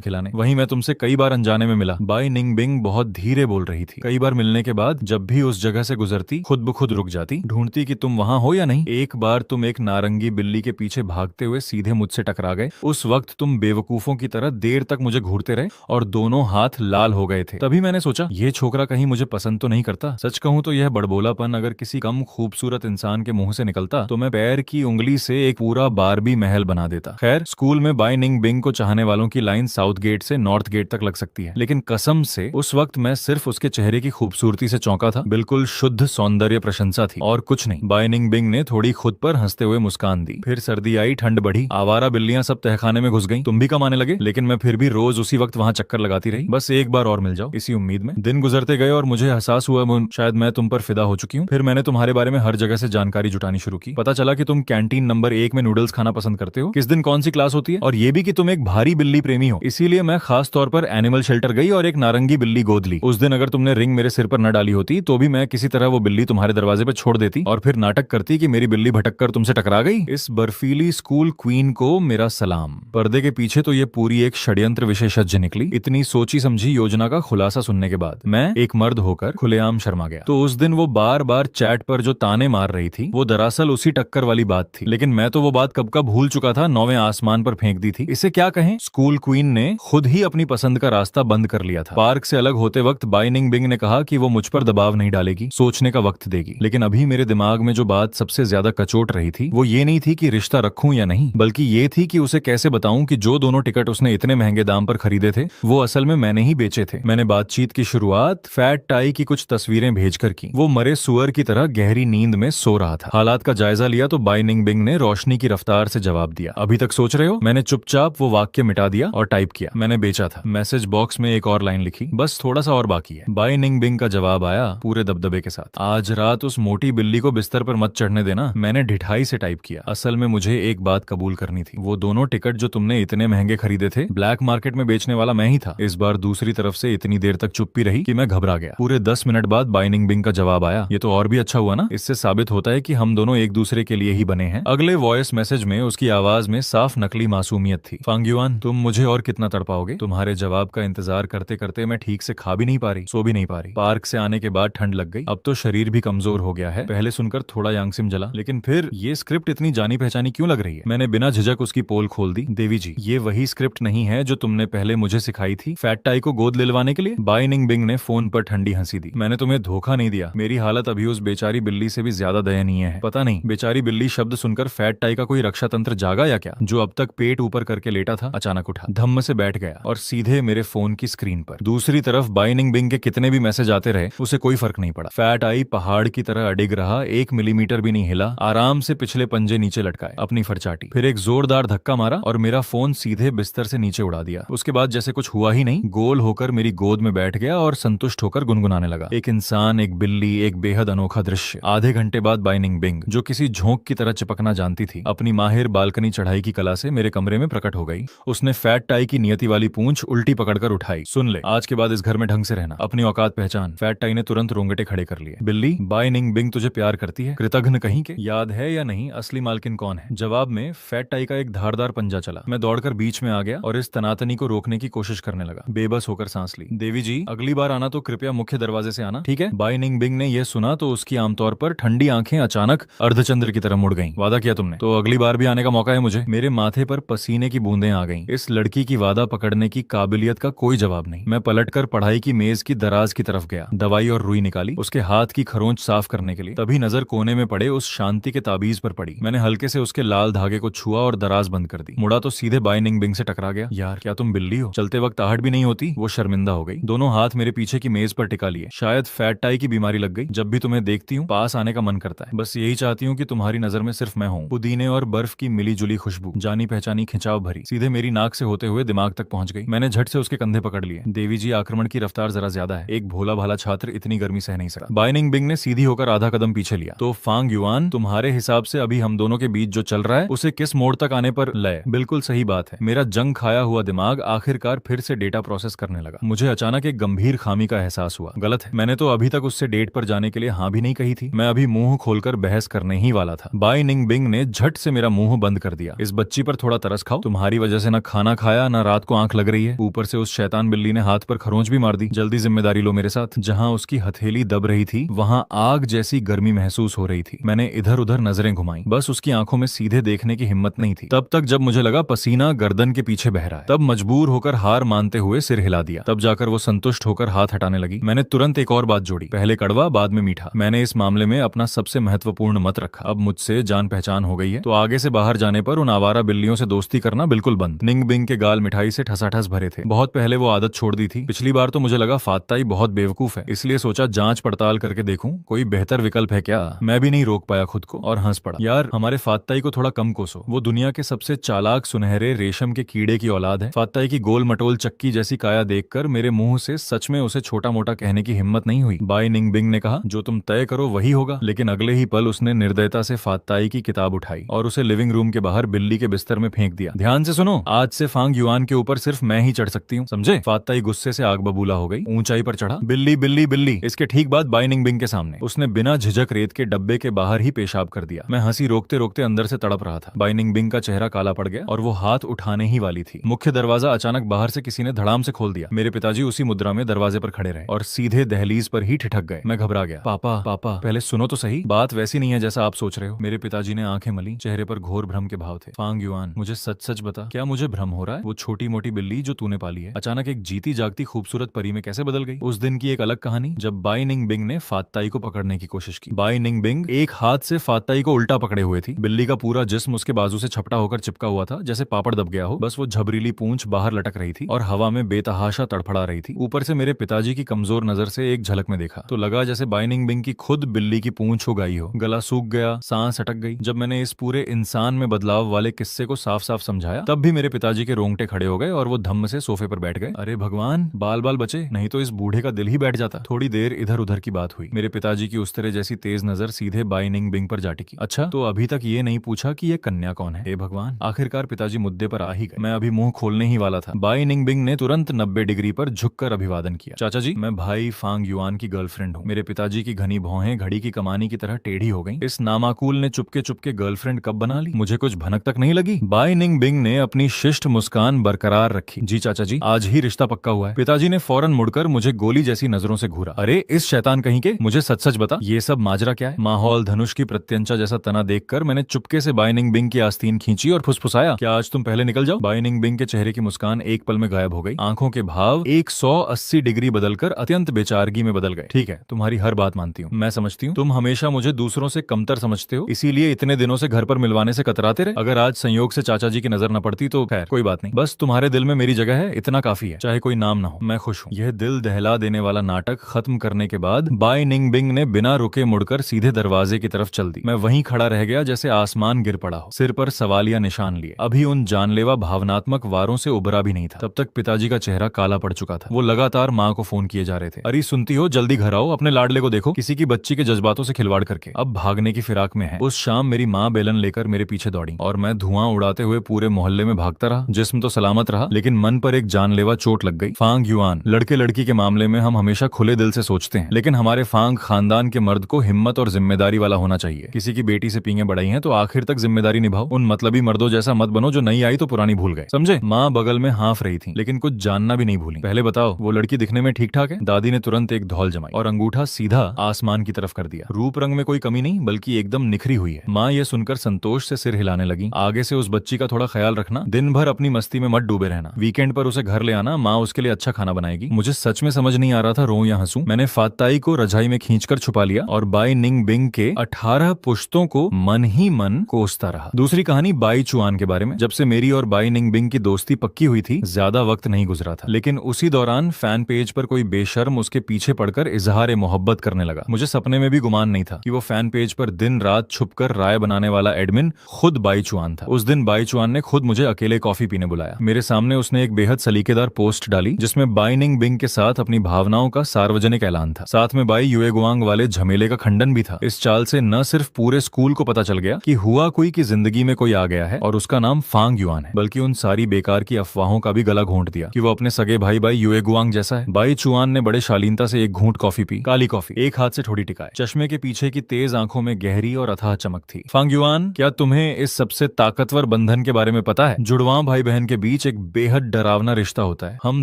खिलाने। वहीं मैं तुमसे कई बार अनजाने में मिला। बाई निंग बिंग बहुत धीरे बोल रही थी। कई बार मिलने के बाद जब भी उस जगह से गुजरती खुद ब खुद रुक जाती, ढूंढती कि तुम वहां हो या नहीं। एक बार तुम एक नारंगी बिल्ली के पीछे भागते हुए सीधे मुझसे टकरा गए। उस वक्त तुम बेवकूफों की तरह देर तक मुझे घूरते रहे और दोनों हाथ लाल हो गए थे। तभी मैंने सोचा ये छोकरा कहीं मुझे पसंद तो नहीं करता। सच कहूं तो यह बड़बोलापन अगर किसी कम खूबसूरत इंसान के मुंह से निकलता तो मैं पैर की उंगली से एक पूरा बारबी महल बना देता। खैर, स्कूल में बाई निंग बिंग को चाहने वालों की लाइन साउथ गेट से नॉर्थ गेट तक लग सकती है, लेकिन कसम से उस वक्त मैं सिर्फ उसके चेहरे की खूबसूरती से चौंका था। बिल्कुल शुद्ध सौंदर्य प्रशंसा थी और कुछ नहीं। बाई निंग बिंग ने थोड़ी खुद पर हंसते हुए मुस्कान दी। फिर सर्दी आई, ठंड बढ़ी, आवारा बिल्लियां सब तहखाने में घुस गईं। तुम भी कमाने लगे, लेकिन मैं फिर भी रोज उसी वक्त वहां चक्कर लगाती रही, बस एक बार और मिल जाओ इसी उम्मीद में। दिन गुजरते गए और मुझे एहसास हुआ शायद मैं तुम पर फिदा हो चुकी हूँ। फिर मैंने तुम्हारे बारे में हर जगह से जानकारी जुटानी शुरू की। पता चला कि तुम कैंटीन नंबर 1 में नूडल्स खाना पसंद करते हो, किस दिन कौन सी क्लास होती है, और ये भी कि तुम एक भारी बिल्ली प्रेमी हो। इसीलिए मैं खास तौर पर एनिमल शेल्टर गई और एक नारंगी बिल्ली गोद ली। उस दिन अगर तुमने रिंग मेरे सिर पर न डाली होती तो भी मैं किसी तरह वो बिल्ली तुम्हारे दरवाजे पर छोड़ देती और फिर नाटक करती कि मेरी बिल्ली भटककर तुमसे टकरा गई। इस बर्फीली स्कूल क्वीन को मेरा सलाम। पर्दे के पीछे तो ये पूरी एक षड्यंत्र विशेषज्ञ निकली। इतनी सोची समझी योजना का खुलासा सुनने के बाद मैं एक मर्द होकर खुलेआम शर्मा गया। तो उस दिन वो बार बार चैट पर जो ताने मार रही थी वो दरअसल उसी टक्कर वाली बात थी, लेकिन मैं तो वो बात कब का भूल चुका था, 9वें आसमान पर फेंक दी थी। इसे क्या कहें, स्कूल क्वीन ने खुद ही अपनी पसंद का रास्ता बंद कर लिया था। पार्क से अलग होते वक्त बाई निंग बिंग ने कहा कि वो मुझ पर दबाव नहीं डालेगी, सोचने का वक्त देगी। लेकिन अभी मेरे दिमाग में जो बात सबसे ज्यादा कचोट रही थी वो ये नहीं थी कि रिश्ता रखूं या नहीं, बल्कि ये थी कि उसे कैसे बताऊं कि जो दोनों टिकट उसने इतने महंगे दाम पर खरीदे थे वो असल में मैंने ही बेचे थे। मैंने बातचीत की शुरुआत फैट टाई की कुछ तस्वीरें भेजकर की। वो मरे सुअर की तरह गहरी नींद में सो रहा था। हालात का जायजा लिया तो बाई निंग बिंग ने रोशनी की रफ्तार से जवाब दिया। अभी तक सोच रहे हो? मैंने चुपचाप वो वाक्य मिटा दिया और टाइप किया, मैंने बेचा था। मैसेज बॉक्स में एक और लाइन लिखी, बस थोड़ा सा और बाकी है। बाई निंग बिंग का जवाब आया पूरे दबदबे के साथ, आज रात उस मोटी बिल्ली को बिस्तर पर मत चढ़ने देना। मैंने ढिठाई से टाइप किया, असल में मुझे एक बात कबूल करनी थी। वो दोनों टिकट जो तुमने इतने महंगे खरीदे थे ब्लैक मार्केट में बेचने वाला मैं ही था। इस बार दूसरी तरफ से इतनी देर तक चुप्पी रही कि मैं घबरा गया। पूरे 10 मिनट बाद बाई निंग बिंग का जवाब आया। ये तो और भी अच्छा हुआ ना, इससे साबित होता है कि हम दोनों एक दूसरे के लिए ही बने हैं। अगले वॉइस मैसेज में उसकी आवाज में साफ नकली मासूमियत थी। फांग्युआन, तुम मुझे और कितना तड़पाओगे? तुम्हारे जवाब का इंतजार करते करते मैं ठीक से खा भी नहीं पा रही, सो भी नहीं पा रही। पार्क से आने के बाद ठंड लग गई, अब तो शरीर भी कमजोर हो गया है। पहले सुनकर थोड़ा यांगसिम जला, लेकिन फिर ये स्क्रिप्ट इतनी जानी पहचानी क्यों लग रही है? मैंने बिना झिझक उसकी पोल खोल दी। देवी जी, ये वही स्क्रिप्ट नहीं है जो तुमने पहले मुझे सिखाई थी फैट टाई को गोद दिलवाने के लिए? बाई निंग बिंग ने फोन पर ठंडी हंसी दी। मैंने तुम्हें धोखा नहीं दिया। मेरी हालत अभी उस बेचारी बिल्ली से भी ज्यादा दयनीय है। पता नहीं बेचारी बिल्ली शब्द सुनकर फैट टाई का कोई रक्षा तंत्र जागा या क्या? जो अब तक पेट ऊपर करके लेटा था अचानक उठा, धम्म से बैठ गया और सीधे मेरे फोन की स्क्रीन पर। दूसरी तरफ बाई निंग बिंग के कितने भी मैसेज आते रहे उसे कोई फर्क नहीं पड़ा। फैट आई पहाड़ की तरह अडिग रहा, 1 मिलीमीटर भी नहीं हिला, आराम से पिछले पंजे नीचे लटकाए, अपनी फरचाटी। फिर एक जोरदार धक्का मारा और मेरा फोन सीधे बिस्तर से नीचे उड़ा दिया। उसके बाद जैसे कुछ हुआ ही नहीं, गोल होकर मेरी गोद में बैठ गया और संतुष्ट होकर गुनगुनाने लगा। एक इंसान, एक बिल्ली, एक बेहद अनोखा दृश्य। आधे घंटे बाद बाई निंग बिंग, जो किसी झोंक की तरह चिपकना जानती थी, अपनी माहिर बालकनी चढ़ाई की कला से मेरे कमरे में प्रकट हो गई। उसने फैट टाई की नियति वाली पूंछ उल्टी पकड़कर उठाई। सुन ले, आज के बाद इस घर में ढंग से रहना, अपनी औकात पहचान। फैट टाई ने तुरंत रोंगटे खड़े कर लिए। बिल्ली, बाई निंग बिंग तुझे प्यार करती है? कृतघ्न कहीं के। याद है या नहीं असली मालकिन कौन है? जवाब में फैट टाई का एक धारदार पंजा चला। मैं दौड़कर बीच में आ गया और इस तनातनी को रोकने की कोशिश करने लगा। बेबस होकर सांस ली। देवी जी, अगली बार आना तो कृपया मुख्य दरवाजे से आना, ठीक है? बाई निंग बिंग ने यह सुना तो उसकी आमतौर पर ठंडी आंखें अचानक अर्धचंद्र की तरह मुड़ गईं। वादा किया तुमने, तो अगली बार भी आने का मौका है मुझे। मेरे माथे पर पसीने की बूंदें आ गईं। इस लड़की की वादा पकड़ने की काबिलियत का कोई जवाब नहीं। मैं पलटकर पढ़ाई की मेज की दराज की तरफ गया, दवाई और रुई निकाली उसके हाथ की खरोंच साफ करने के लिए। तभी नजर कोने में पड़े उस शांति के ताबीज पर पड़ी। मैंने हल्के से उसके लाल धागे को छुआ और दराज बंद कर दी। मुड़ा तो सीधे बाई निंग बिंग से टकरा गया। यार, क्या तुम बिल्ली हो? चलते वक्त आहट भी नहीं होती? वो शर्मिंदा हो गई, दोनों हाथ मेरे पीछे की मेज पर टिका लिए। शायद फैट टाई की बीमारी लग गई। जब भी तुम्हें देखती हूँ पास आने का मन करता है। बस यही चाहती हूँ कि तुम्हारी नजर में सिर्फ मैं हूँ। पुदीने और बर्फ की मिली जुली खुशबू, जानी पहचानी खिंचाव भरी, सीधे मेरी नाक से होते हुए दिमाग तक पहुंच गई। मैंने झट से उसके कंधे पकड़ लिए। देवी जी, आक्रमण की रफ्तार जरा ज्यादा है। एक भोला भाला छात्र इतनी गर्मी सह नहीं सका। बाई निंग बिंग ने सीधी होकर आधा कदम पीछे लिया। तो फांग युआन, तुम्हारे हिसाब से अभी हम दोनों के बीच जो चल रहा है उसे किस मोड़ तक आने पर लय? बिल्कुल सही बात है। मेरा जंग खाया हुआ दिमाग आखिरकार फिर से डेटा प्रोसेस करने लगा। मुझे अचानक एक गंभीर खामी का एहसास हुआ। गलत है, मैंने तो अभी तक उससे डेट पर जाने के लिए हाँ भी नहीं कही थी। मैं अभी मुंह खोलकर बहस करने ही वाला था। बाई निंग बिंग ने झट से मेरा मुंह बंद कर दिया। इस बच्ची पर थोड़ा तरस खाओ, तुम्हारी वजह से ना खाना खाया ना रात को आंख लग रही है, ऊपर से उस शैतान बिल्ली ने हाथ पर खरोंच भी मार दी। जल्दी जिम्मेदारी लो मेरे साथ। जहाँ उसकी हथेली दब रही थी वहाँ आग जैसी गर्मी महसूस हो रही थी। मैंने इधर उधर नजरें घुमाई, बस उसकी आंखों में सीधे देखने की हिम्मत नहीं थी। तब तक जब मुझे लगा पसीना गर्दन के पीछे बह रहा है, तब मजबूर होकर हार मानते हुए सिर हिला दिया। तब जाकर वो संतुष्ट होकर हाथ हटाने लगी। मैंने तुरंत एक और बात जोड़ी, पहले कड़वा बाद में मीठा। मैंने इस मामले में अपना सबसे महत्वपूर्ण मत रखा। अब मुझसे जान पहचान हो गई है तो आगे से बाहर जाने पर उन आवारा बिल्लियों से दोस्ती करना बिल्कुल बंद। निंग बिंग के गाल मिठाई से ठसाठस भरे थे। बहुत पहले वो आदत छोड़ दी थी। पिछली बार तो मुझे लगा फात्ताई बहुत बेवकूफ है, इसलिए सोचा जांच पड़ताल करके देखूं कोई बेहतर विकल्प है क्या। मैं भी नहीं रोक पाया खुद को और हंस पड़ा। यार हमारे फात्ताई को थोड़ा कम कोसो, वो दुनिया के सबसे चालाक सुनहरे रेशम के कीड़े की औलाद है। फात्ताई की गोल मटोल चक्की जैसी काया देखकर मेरे मुंह से सच में उसे छोटा मोटा कहने की हिम्मत नहीं हुई। बाई निंग बिंग ने कहा, जो तुम तय करो वही होगा। लेकिन अगले ही पल उसने निर्दयता से फात्ताई की किताब उठाई और उसे लिविंग रूम के बाहर बिल्ली के बिस्तर में फेंक दिया। ध्यान से सुनो, आज से फांग युआन के ऊपर सिर्फ मैं ही चढ़ सकती हूँ, समझे। फात्ताई गुस्से से आग बबूला हो गई, ऊंचाई पर चढ़ा। बिल्ली बिल्ली बिल्ली। इसके ठीक बाद बाई निंग बिंग के सामने उसने बिना झिझक रेत के डब्बे के बाहर ही पेशाब कर दिया। मैं हंसी रोकते रोकते अंदर से तड़प रहा था। बाई निंग बिंग का चेहरा काला पड़ गया और वो हाथ उठाने ही वाली थी। मुख्य दरवाजा अचानक बाहर से किसी ने धड़ाम से खोल दिया। मेरे पिताजी उसी मुद्रा में दरवाजे पर खड़े रहे और सीधे दहलीज पर ही ठिठक गए। मैं घबरा गया। पापा पापा, पहले सुनो तो सही, बात वैसी नहीं है जैसा आप सोच रहे हो। मेरे पिताजी ने आंखें मली, चेहरे पर घोर भ्रम के भाव थे। फांग युआन, मुझे सच सच बता, क्या मुझे भ्रम हो रहा है? वो छोटी मोटी बिल्ली जो तूने पाली है अचानक एक जीती जागती खूबसूरत परी में कैसे बदल गई? उस दिन की एक अलग कहानी जब बाई निंग बिंग ने फात्ताई को पकड़ने की कोशिश की। बाई निंग बिंग एक हाथ से फात्ताई को उल्टा पकड़े हुए थी। बिल्ली का पूरा जिस्म उसके बाजू से छपटा होकर चिपका हुआ था जैसे पापड़ दब गया हो। बस वो झबरीली पूंछ बाहर लटक रही थी और हवा में बेतहाशा तड़फड़ा रही थी। ऊपर से मेरे पिताजी की कमजोर नजर से एक झलक में देखा तो लगा जैसे बाई निंग बिंग की खुद बिल्ली की पूंछ उगाई हो। गला सूख गया, सांस अटक गई। जब मैंने इस पूरे इंसान में बदलाव वाले किस्से को साफ साफ समझाया तब भी मेरे पिताजी के रोंगटे खड़े हो गए और वो धम्म से सोफे पर बैठ गए। अरे भगवान, बाल बाल बचे, नहीं तो इस बूढ़े का दिल ही बैठ जाता। थोड़ी देर इधर उधर की बात हुई। मेरे पिताजी की उस तरह जैसी तेज नजर सीधे बाई निंग बिंग पर जा टिकी। अच्छा, तो अभी तक ये नहीं पूछा कि ये कन्या कौन है? हे भगवान, आखिरकार पिताजी मुद्दे पर आ ही गए। मैं अभी मुंह खोलने ही वाला था। बाई निंग बिंग ने तुरंत 90 डिग्री पर झुककर अभिवादन किया। चाचा जी, मैं भाई फांग युआन की गर्लफ्रेंड हूँ। मेरे पिताजी की घनी भौहें घड़ी की कमानी की तरह टेढ़ी हो गईं। इस नामाकूल ने चुपके चुपके गर्लफ्रेंड कब बना ली? मुझे कुछ भनक तक नहीं लगी। बाई निंग बिंग ने अपनी शिष्ट मुस्कान बरकरार रखी। जी चाचा जी, आज ही रिश्ता पक्का हुआ है। पिताजी ने फौरन मुड़कर मुझे गोली जैसी नजरों से घूरा। अरे इस शैतान कहीं के, मुझे सच सच बता, ये सब माजरा क्या है? माहौल धनुष की प्रत्यंचा जैसा तना देखकर मैंने चुपके से बाई निंग बिंग की आस्तीन खींची और फुसफुसाया, क्या आज तुम पहले निकल जाओ? बाई निंग बिंग के चेहरे की मुस्कान एक पल में गायब हो गई। आंखों के भाव 180 डिग्री बदलकर अत्यंत बेचारगी में बदल गए। ठीक है, तुम्हारी हर बात मानती हूँ, मैं समझती हूँ तुम हमेशा मुझे दूसरों से कमतर समझते हो, इसीलिए इतने दिनों से घर पर मिलवाने से कतराते रहे। अगर आज संयोग से चाचा जी की नजर न पड़ती तो खैर कोई बात नहीं, बस तुम्हारे दिल में मेरी जगह है, इतना काफी है, चाहे कोई नाम ना हो, मैं खुश हूँ। यह दिल दहला देने वाला नाटक खत्म करने के बाद बाई निंग बिंग ने बिना रुके मुड़कर सीधे दरवाजे की तरफ चल दी। मैं वहीं खड़ा रह गया जैसे आसमान गिर पड़ा हो, सिर पर सवालिया निशान लिए। अभी उन जानलेवा भावनात्मक वारों से उबरा भी नहीं था। तब तक पिताजी का चेहरा काला पड़ चुका था। वो लगातार माँ को फोन किए जा रहे थे। अरे सुनती हो, जल्दी घर आओ, अपने लाडले को देखो, किसी की बच्ची के जज्बातों से खिलवाड़ करके अब भागने की फिराक में है। उस शाम मेरी माँ बेलन लेकर मेरे पीछे दौड़ी और मैं धुआं उड़ाते हुए पूरे मोहल्ले में भागता रहा। जिस्म तो सलामत रहा लेकिन मन पर एक जानलेवा चोट लग गई। फांग युआन, लड़के लड़की के मामले में हम हमेशा खुले दिल से सोचते हैं, लेकिन हमारे फांग खानदान के मर्द को हिम्मत और जिम्मेदारी वाला होना चाहिए। किसी की बेटी से पींगे बढ़ाई हैं तो आखिर तक जिम्मेदारी निभाओ। उन मतलबी मर्दों जैसा मत बनो जो नई आई तो पुरानी भूल गए, समझे? माँ बगल में हाँफ रही थी लेकिन कुछ जानना भी नहीं भूली। पहले बताओ, वो लड़की दिखने में ठीक ठाक है? दादी ने तुरंत एक धौल जमाई और अंगूठा सीधा आसमान की तरफ कर दिया। रूप रंग में कोई कमी नहीं बल्कि एकदम निखरी हुई है। माँ ये सुनकर संतोष से सिर हिलाने लगी। आगे से उस बच्ची का थोड़ा ख्याल रखना, दिन भर अपनी मस्ती में मत डूबे रहना, वीकेंड पर उसे घर ले आना, माँ उसके लिए अच्छा खाना बनाएगी। मुझे सच में समझ नहीं आ रहा था रोऊं या हंसूं। मैंने फात्ताई को रजाई में खींचकर छुपा लिया और बाई निंग बिंग के 18 पुश्तों को मन ही मन कोसता रहा। दूसरी कहानी बाई चुआन के बारे में। जब से मेरी और बाई निंग बिंग की दोस्ती पक्की हुई थी ज्यादा वक्त नहीं गुजरा था, लेकिन उसी दौरान फैन पेज पर कोई बेशर्म उसके पीछे पड़कर इजहार मोहब्बत करने लगा। मुझे सपने में भी गुमान नहीं था कि वो फैन पेज पर दिन रात छुपकर राय बनाने वाला एडमिन खुद बाई चुआन था। उस दिन बाई चुआन ने खुद मुझे अकेले कॉफी पीने बुलाया। मेरे सामने उसने एक बेहद सलीकेदार पोस्ट डाली जिसमें बाई निंग बिंग के साथ अपनी भावनाओं का सार्वजनिक ऐलान था। साथ में बाई युएगुआंग वाले झमेले का खंडन भी था। इस चाल से न सिर्फ पूरे स्कूल को पता चल गया कि हुआ कोई की जिंदगी में कोई आ गया है और उसका नाम फांग युआन है, बल्कि उन सारी बेकार की अफवाहों का भी गला घोंट दिया कि वो अपने सगे भाई बाई युएगुआंग जैसा है। बाई चुआन ने बड़े शालीनता से एक घूंट कॉफी पी, काली कॉफी, एक हाथ से ठोड़ी टिकाए। चश्मे के पीछे की तेज आंखों में गहरी और अथाह चमक थी। फांग युआन, क्या तुम्हें इस सबसे ताकतवर बंधन के बारे में में पता है, जुड़वां भाई बहन के बीच एक बेहद डरावना रिश्ता होता है। हम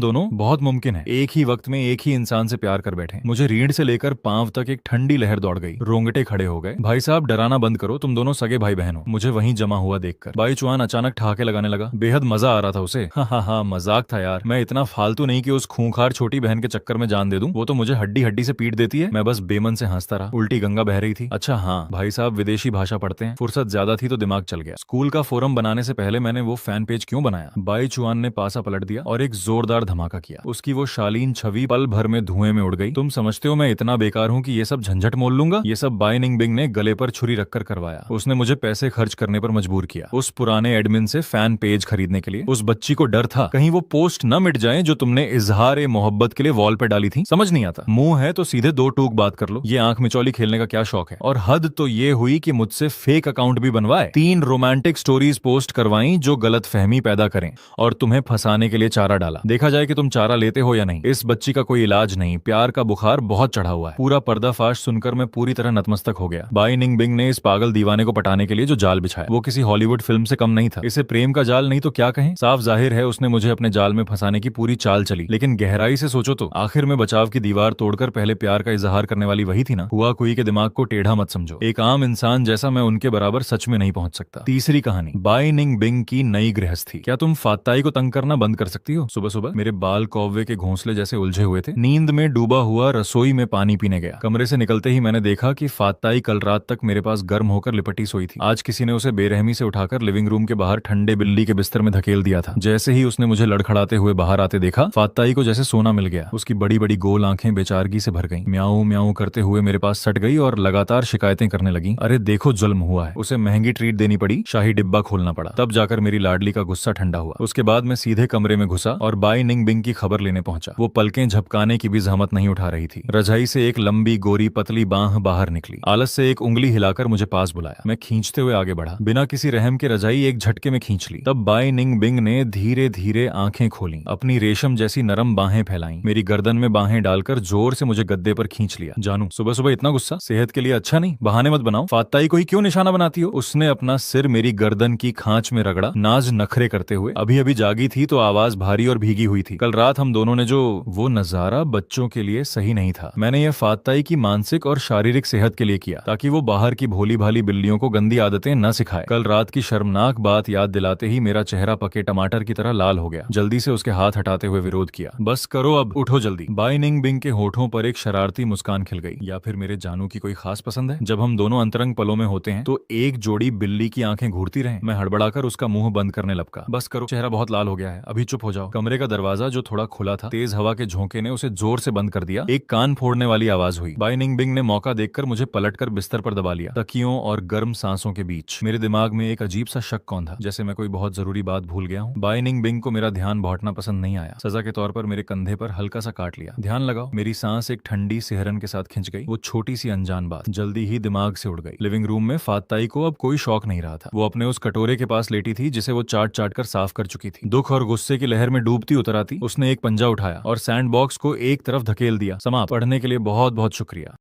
दोनों बहुत मुमकिन है एक ही वक्त में एक ही इंसान से प्यार कर बैठे। मुझे रीढ़ से लेकर पांव तक एक ठंडी लहर दौड़ गई, रोंगटे खड़े हो गए। भाई साहब डराना बंद करो, तुम दोनों सगे भाई बहन हो। मुझे वहीं जमा हुआ देखकर भाई चुआन अचानक ठहाके लगाने लगा। बेहद मजा आ रहा था उसे। हाँ मजाक था यार, मैं इतना फालतू नहीं कि उस खूंखार छोटी बहन के चक्कर में जान दे दूं। वो तो मुझे हड्डी हड्डी से पीट देती है। मैं बस बेमन से हंसता रहा। उल्टी गंगा बह रही थी। अच्छा हाँ, भाई साहब विदेशी भाषा पढ़ते हैं, फुर्सत ज्यादा थी तो दिमाग चल गया। स्कूल का फोरम बनाने से पहले मैंने वो फैन पेज क्यों बनाया? बाई चुआन ने पासा पलट दिया और एक जोरदार धमाका किया। उसकी वो शालीन छवि पल भर में धुएं में उड़ गई। तुम समझते हो मैं इतना बेकार हूँ कि ये सब झंझट मोल लूंगा? ये सब बाई निंग बिंग ने गले पर छुरी रखकर करवाया। उसने मुझे पैसे खर्च करने पर मजबूर किया, उस पुराने एडमिन से फैन पेज खरीदने के लिए। उस बच्ची को डर था कहीं वो पोस्ट न मिट जाए जो तुमने इजहार मोहब्बत के लिए वॉल पे डाली थी। समझ नहीं आता, मुंह है तो सीधे दो टूक बात कर लो। ये आंख मिचौली खेलने का क्या शौक है? और हद तो ये हुई कि मुझसे फेक अकाउंट भी बनवाए, 3 रोमांटिक स्टोरीज पोस्ट करवाई जो गलत फहमी पैदा करें, और तुम्हें फंसाने के लिए चारा डाला। देखा जाए कि तुम चारा लेते हो या नहीं। इस बच्ची का कोई इलाज नहीं, प्यार का बुखार बहुत चढ़ा हुआ है। पूरा पर्दाफाश सुनकर मैं पूरी तरह नतमस्तक हो गया। बाई निंग बिंग ने इस पागल दीवाने को पटाने के लिए जो जाल बिछाया वो किसी हॉलीवुड फिल्म से कम नहीं था। इसे प्रेम का जाल नहीं तो क्या कहें। साफ जाहिर है उसने मुझे अपने जाल में फंसाने की पूरी चाल चली। लेकिन गहराई से सोचो तो आखिर में बचाव की दीवार तोड़कर पहले प्यार का इजहार करने वाली वही थी ना। हुआ कोई के दिमाग को टेढ़ा मत समझो। एक आम इंसान जैसा मैं उनके बराबर सच में नहीं पहुंच सकता। तीसरी कहानी, बाई निंग बिंग की नई गृहस्थी। क्या तुम फात्ताई को तंग करना बंद कर सकती हो? सुबह सुबह मेरे बाल कौवे के घोंसले जैसे उलझे हुए थे। नींद में डूबा हुआ रसोई में पानी पीने गया। कमरे से निकलते ही मैंने देखा कि फात्ताई कल रात तक मेरे पास गर्म होकर लिपटी सोई थी। आज किसी ने उसे बेरहमी से उठाकर लिविंग रूम के बाहर ठंडे बिल्ली के बिस्तर में धकेल दिया था। जैसे ही उसने मुझे लड़खड़ाते हुए बाहर आते देखा, फात्ताई को जैसे सोना मिल गया। उसकी बड़ी बड़ी गोल आंखें बेचारगी से भर गईं। म्याऊं म्याऊं करते हुए मेरे पास सट गई और लगातार शिकायतें करने लगी। अरे देखो जुल्म हुआ है, उसे महंगी ट्रीट देनी पड़ी, शाही डिब्बा खोलना पड़ा। तब जाकर मेरी लाडली का गुस्सा ठंडा हुआ। उसके बाद मैं सीधे कमरे में घुसा और बाई निंग बिंग की खबर लेने पहुंचा। वो पलकें झपकाने की भी जहमत नहीं उठा रही थी। रजाई से एक लंबी गोरी पतली बांह बाहर निकली। आलस से एक उंगली हिलाकर मुझे पास बुलाया। मैं खींचते हुए आगे बढ़ा। बिना किसी रहम के रजाई एक झटके में खींच ली। तब बाई निंग बिंग ने धीरे धीरे आंखें खोली, अपनी रेशम जैसी नरम बाहें फैलाई, मेरी गर्दन में बाहें डालकर जोर से मुझे गद्दे पर खींच लिया। जानू सुबह सुबह इतना गुस्सा सेहत के लिए अच्छा नहीं, बहाने मत बनाओ। फात्ताई को ही क्यों निशाना बनाती हो? उसने अपना सिर मेरी गर्दन की खांच में रगड़ा, नाज नखरे करते हुए। अभी अभी जागी थी तो आवाज भारी और भीगी हुई थी। कल रात हम दोनों ने जो वो नजारा बच्चों के लिए सही नहीं था। मैंने यह फात्ताई की मानसिक और शारीरिक सेहत के लिए किया ताकि वो बाहर की भोली भाली बिल्लियों को गंदी आदतें न सिखाए। कल रात की शर्मनाक बात याद दिलाते ही मेरा चेहरा पके टमाटर की तरह लाल हो गया। जल्दी से उसके हाथ हटाते हुए विरोध किया। बस करो अब, उठो जल्दी। बाई निंग बिंग के होठों पर एक शरारती मुस्कान खिल गई। या फिर मेरे जानू की कोई खास पसंद है? जब हम दोनों अंतरंग पलों में होते हैं तो एक जोड़ी बिल्ली की आंखें घूरती रहें। मैं हड़बड़ाकर उसका मुंह बंद करने लपका। बस करो, चेहरा बहुत लाल हो गया है, अभी चुप हो जाओ। कमरे का दरवाजा जो थोड़ा खुला था, तेज हवा के झोंके ने उसे जोर से बंद कर दिया। एक कान फोड़ने वाली आवाज हुई। बाई निंग बिंग ने मौका देखकर मुझे पलटकर बिस्तर पर दबा लिया। तकियों और गर्म सांसों के बीच मेरे दिमाग में एक अजीब सा शक कौंधा, जैसे मैं कोई बहुत जरूरी बात भूल गया हूँ। बाई निंग बिंग को मेरा ध्यान बांटना पसंद नहीं आया। सजा के तौर पर मेरे कंधे पर हल्का सा काट लिया। ध्यान लगाओ। मेरी सांस एक ठंडी सिहरन के साथ खिंच गई। वो छोटी सी अनजान बात जल्दी ही दिमाग से उड़ गई। लिविंग रूम में फात्ताई को अब कोई शौक नहीं रहा था। वो अपने उस कटोरे के पास लेटी थी जिसे वो चाट चाट कर साफ कर चुकी थी। दुख और गुस्से की लहर में डूबती उतर आती उसने एक पंजा उठाया और सैंडबॉक्स को एक तरफ धकेल दिया। समाप्त। पढ़ने के लिए बहुत बहुत शुक्रिया।